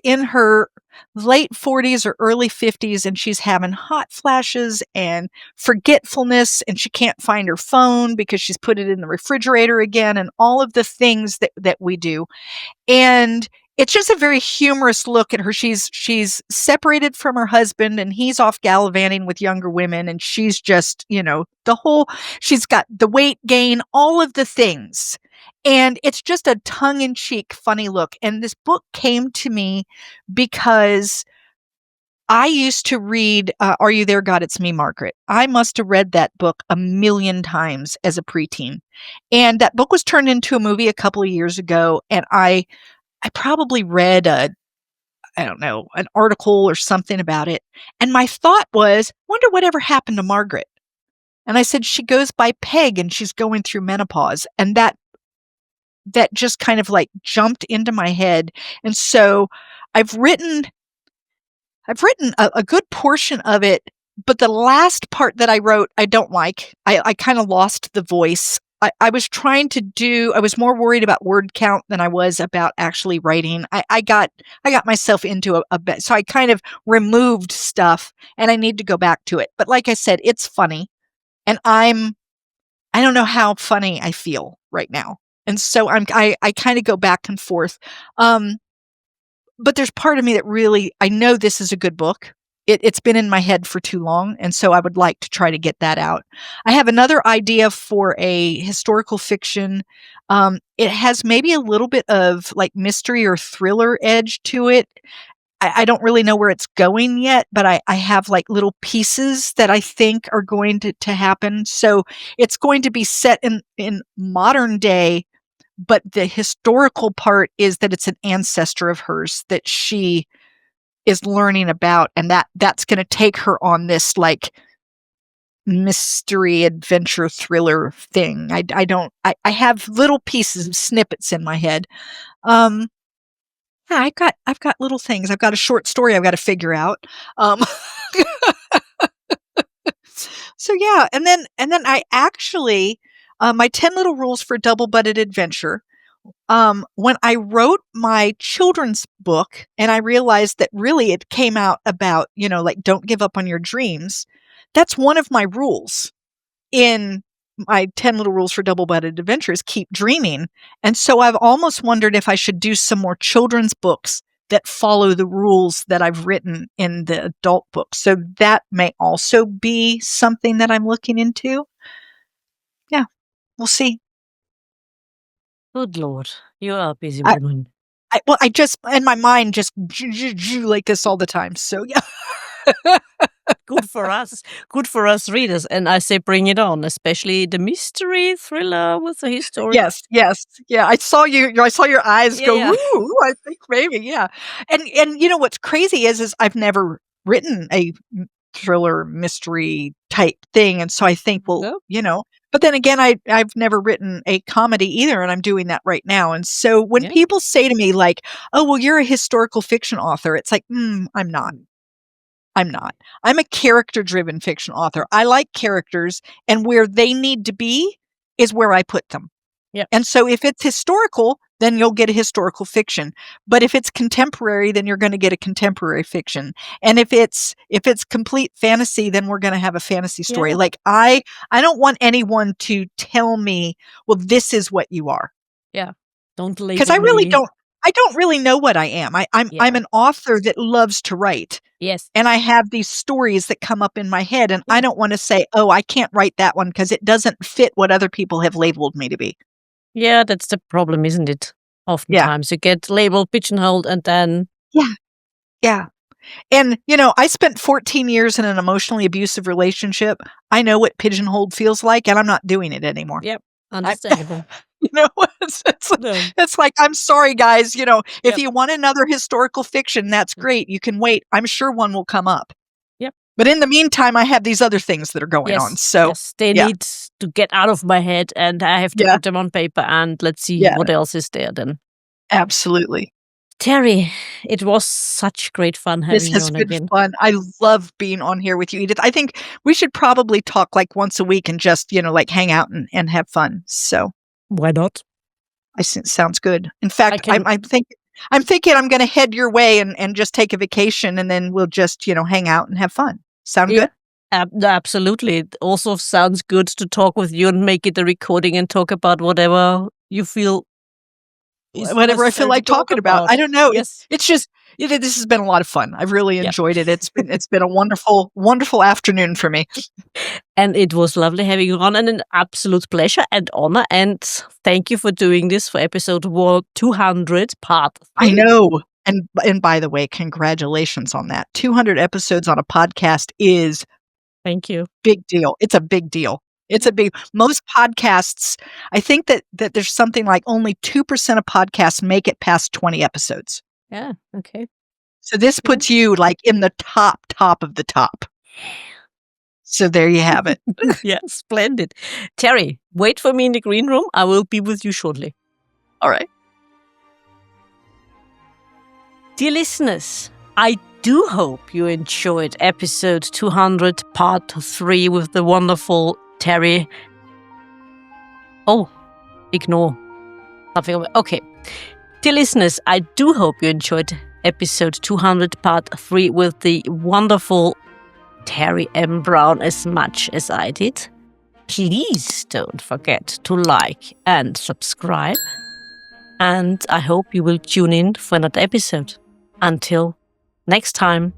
in her late 40s or early 50s, and she's having hot flashes and forgetfulness, and she can't find her phone because she's put it in the refrigerator again, and all of the things that we do. And it's just a very humorous look at her. She's separated from her husband and he's off gallivanting with younger women, and she's just, she's got the weight gain, all of the things. And it's just a tongue-in-cheek funny look. And this book came to me because I used to read Are You There, God? It's Me, Margaret. I must have read that book a million times as a preteen. And that book was turned into a movie a couple of years ago, and I probably read I don't know, an article or something about it. And my thought was, wonder whatever happened to Margaret. And I said, she goes by Peg and she's going through menopause. And that just kind of like jumped into my head. And so I've written a good portion of it, but the last part that I wrote, I don't like. I kind of lost the voice. I was I was more worried about word count than I was about actually writing. I got myself into a bit. So I kind of removed stuff and I need to go back to it. But like I said, it's funny. And I don't know how funny I feel right now. And so I kind of go back and forth. But there's part of me that really, I know this is a good book. It's been in my head for too long, and so I would like to try to get that out. I have another idea for a historical fiction. It has maybe a little bit of like mystery or thriller edge to it. I don't really know where it's going yet, but I have like little pieces that I think are going to happen. So it's going to be set in modern day, but the historical part is that it's an ancestor of hers that she is learning about, and that's going to take her on this like mystery adventure thriller thing. I have little pieces, snippets in my head. Yeah, I've got little things. I've got a short story I've got to figure out. Um, so yeah, and then I actually my 10 Little Rules for Double-Butted Adventure. When I wrote my children's book, and I realized that really it came out about, like, don't give up on your dreams. That's one of my rules in my 10 Little Rules for Double-Butted Adventures, keep dreaming. And so I've almost wondered if I should do some more children's books that follow the rules that I've written in the adult book. So that may also be something that I'm looking into. Yeah, we'll see. Good Lord. You are a busy I, woman. I just, in my mind, just like this all the time. So yeah. Good for us. Good for us readers. And I say bring it on, especially the mystery thriller with the history. Yes. Yeah, I saw your eyes go, Yeah. ooh, I think maybe, yeah. And what's crazy is I've never written a thriller mystery type thing. And so I think, well, Yep. But then again, I've never written a comedy either, and I'm doing that right now. And so when Yeah. people say to me like, "Oh, well, you're a historical fiction author," it's like, I'm not. I'm not. I'm a character-driven fiction author. I like characters, and where they need to be is where I put them. Yep. And so if it's historical, then you'll get a historical fiction. But if it's contemporary, then you're going to get a contemporary fiction. And if it's complete fantasy, then we're going to have a fantasy story. Yeah. Like I don't want anyone to tell me, well, this is what you are. Yeah. Don't label Because I really me. I don't really know what I am. I'm an author that loves to write. Yes. And I have these stories that come up in my head, and I don't want to say, oh, I can't write that one because it doesn't fit what other people have labeled me to be. Yeah, that's the problem, isn't it? Oftentimes you get labeled, pigeonholed, and then... Yeah. And, I spent 14 years in an emotionally abusive relationship. I know what pigeonholed feels like, and I'm not doing it anymore. Yep, understandable. It's like, I'm sorry, guys. If Yep. you want another historical fiction, that's great. You can wait. I'm sure one will come up. Yep. But in the meantime, I have these other things that are going on. So yes, they need to get out of my head, and I have to put them on paper, and let's see what else is there then. Absolutely. Teri, it was such great fun having you on again. This has been fun. I love being on here with you, Edith. I think we should probably talk like once a week and just, like hang out and have fun. So why not? I think sounds good. In fact, I'm thinking I'm going to head your way and just take a vacation, and then we'll just, hang out and have fun. Sound good? Absolutely. It also sounds good to talk with you and make it a recording and talk about whatever you feel. Whatever I feel like talking about. I don't know. Yes. It's just, this has been a lot of fun. I've really enjoyed it. It's been a wonderful, wonderful afternoon for me. And it was lovely having you on, and an absolute pleasure and honor. And thank you for doing this for episode 200, part 3. I know. And by the way, congratulations on that. 200 episodes on a podcast is thank you. Big deal. It's a big deal. Most podcasts, I think that there's something like only 2% of podcasts make it past 20 episodes. Yeah. Okay. So this puts you like in the top of the top. So there you have it. Yeah, splendid. Teri, wait for me in the green room. I will be with you shortly. All right. Dear listeners, I do hope you enjoyed episode 200, part 3 with the wonderful Teri. Oh, ignore. Nothing. Okay. Dear listeners, I do hope you enjoyed episode 200, part 3 with the wonderful Teri M. Brown as much as I did. Please don't forget to like and subscribe. And I hope you will tune in for another episode. Until next time.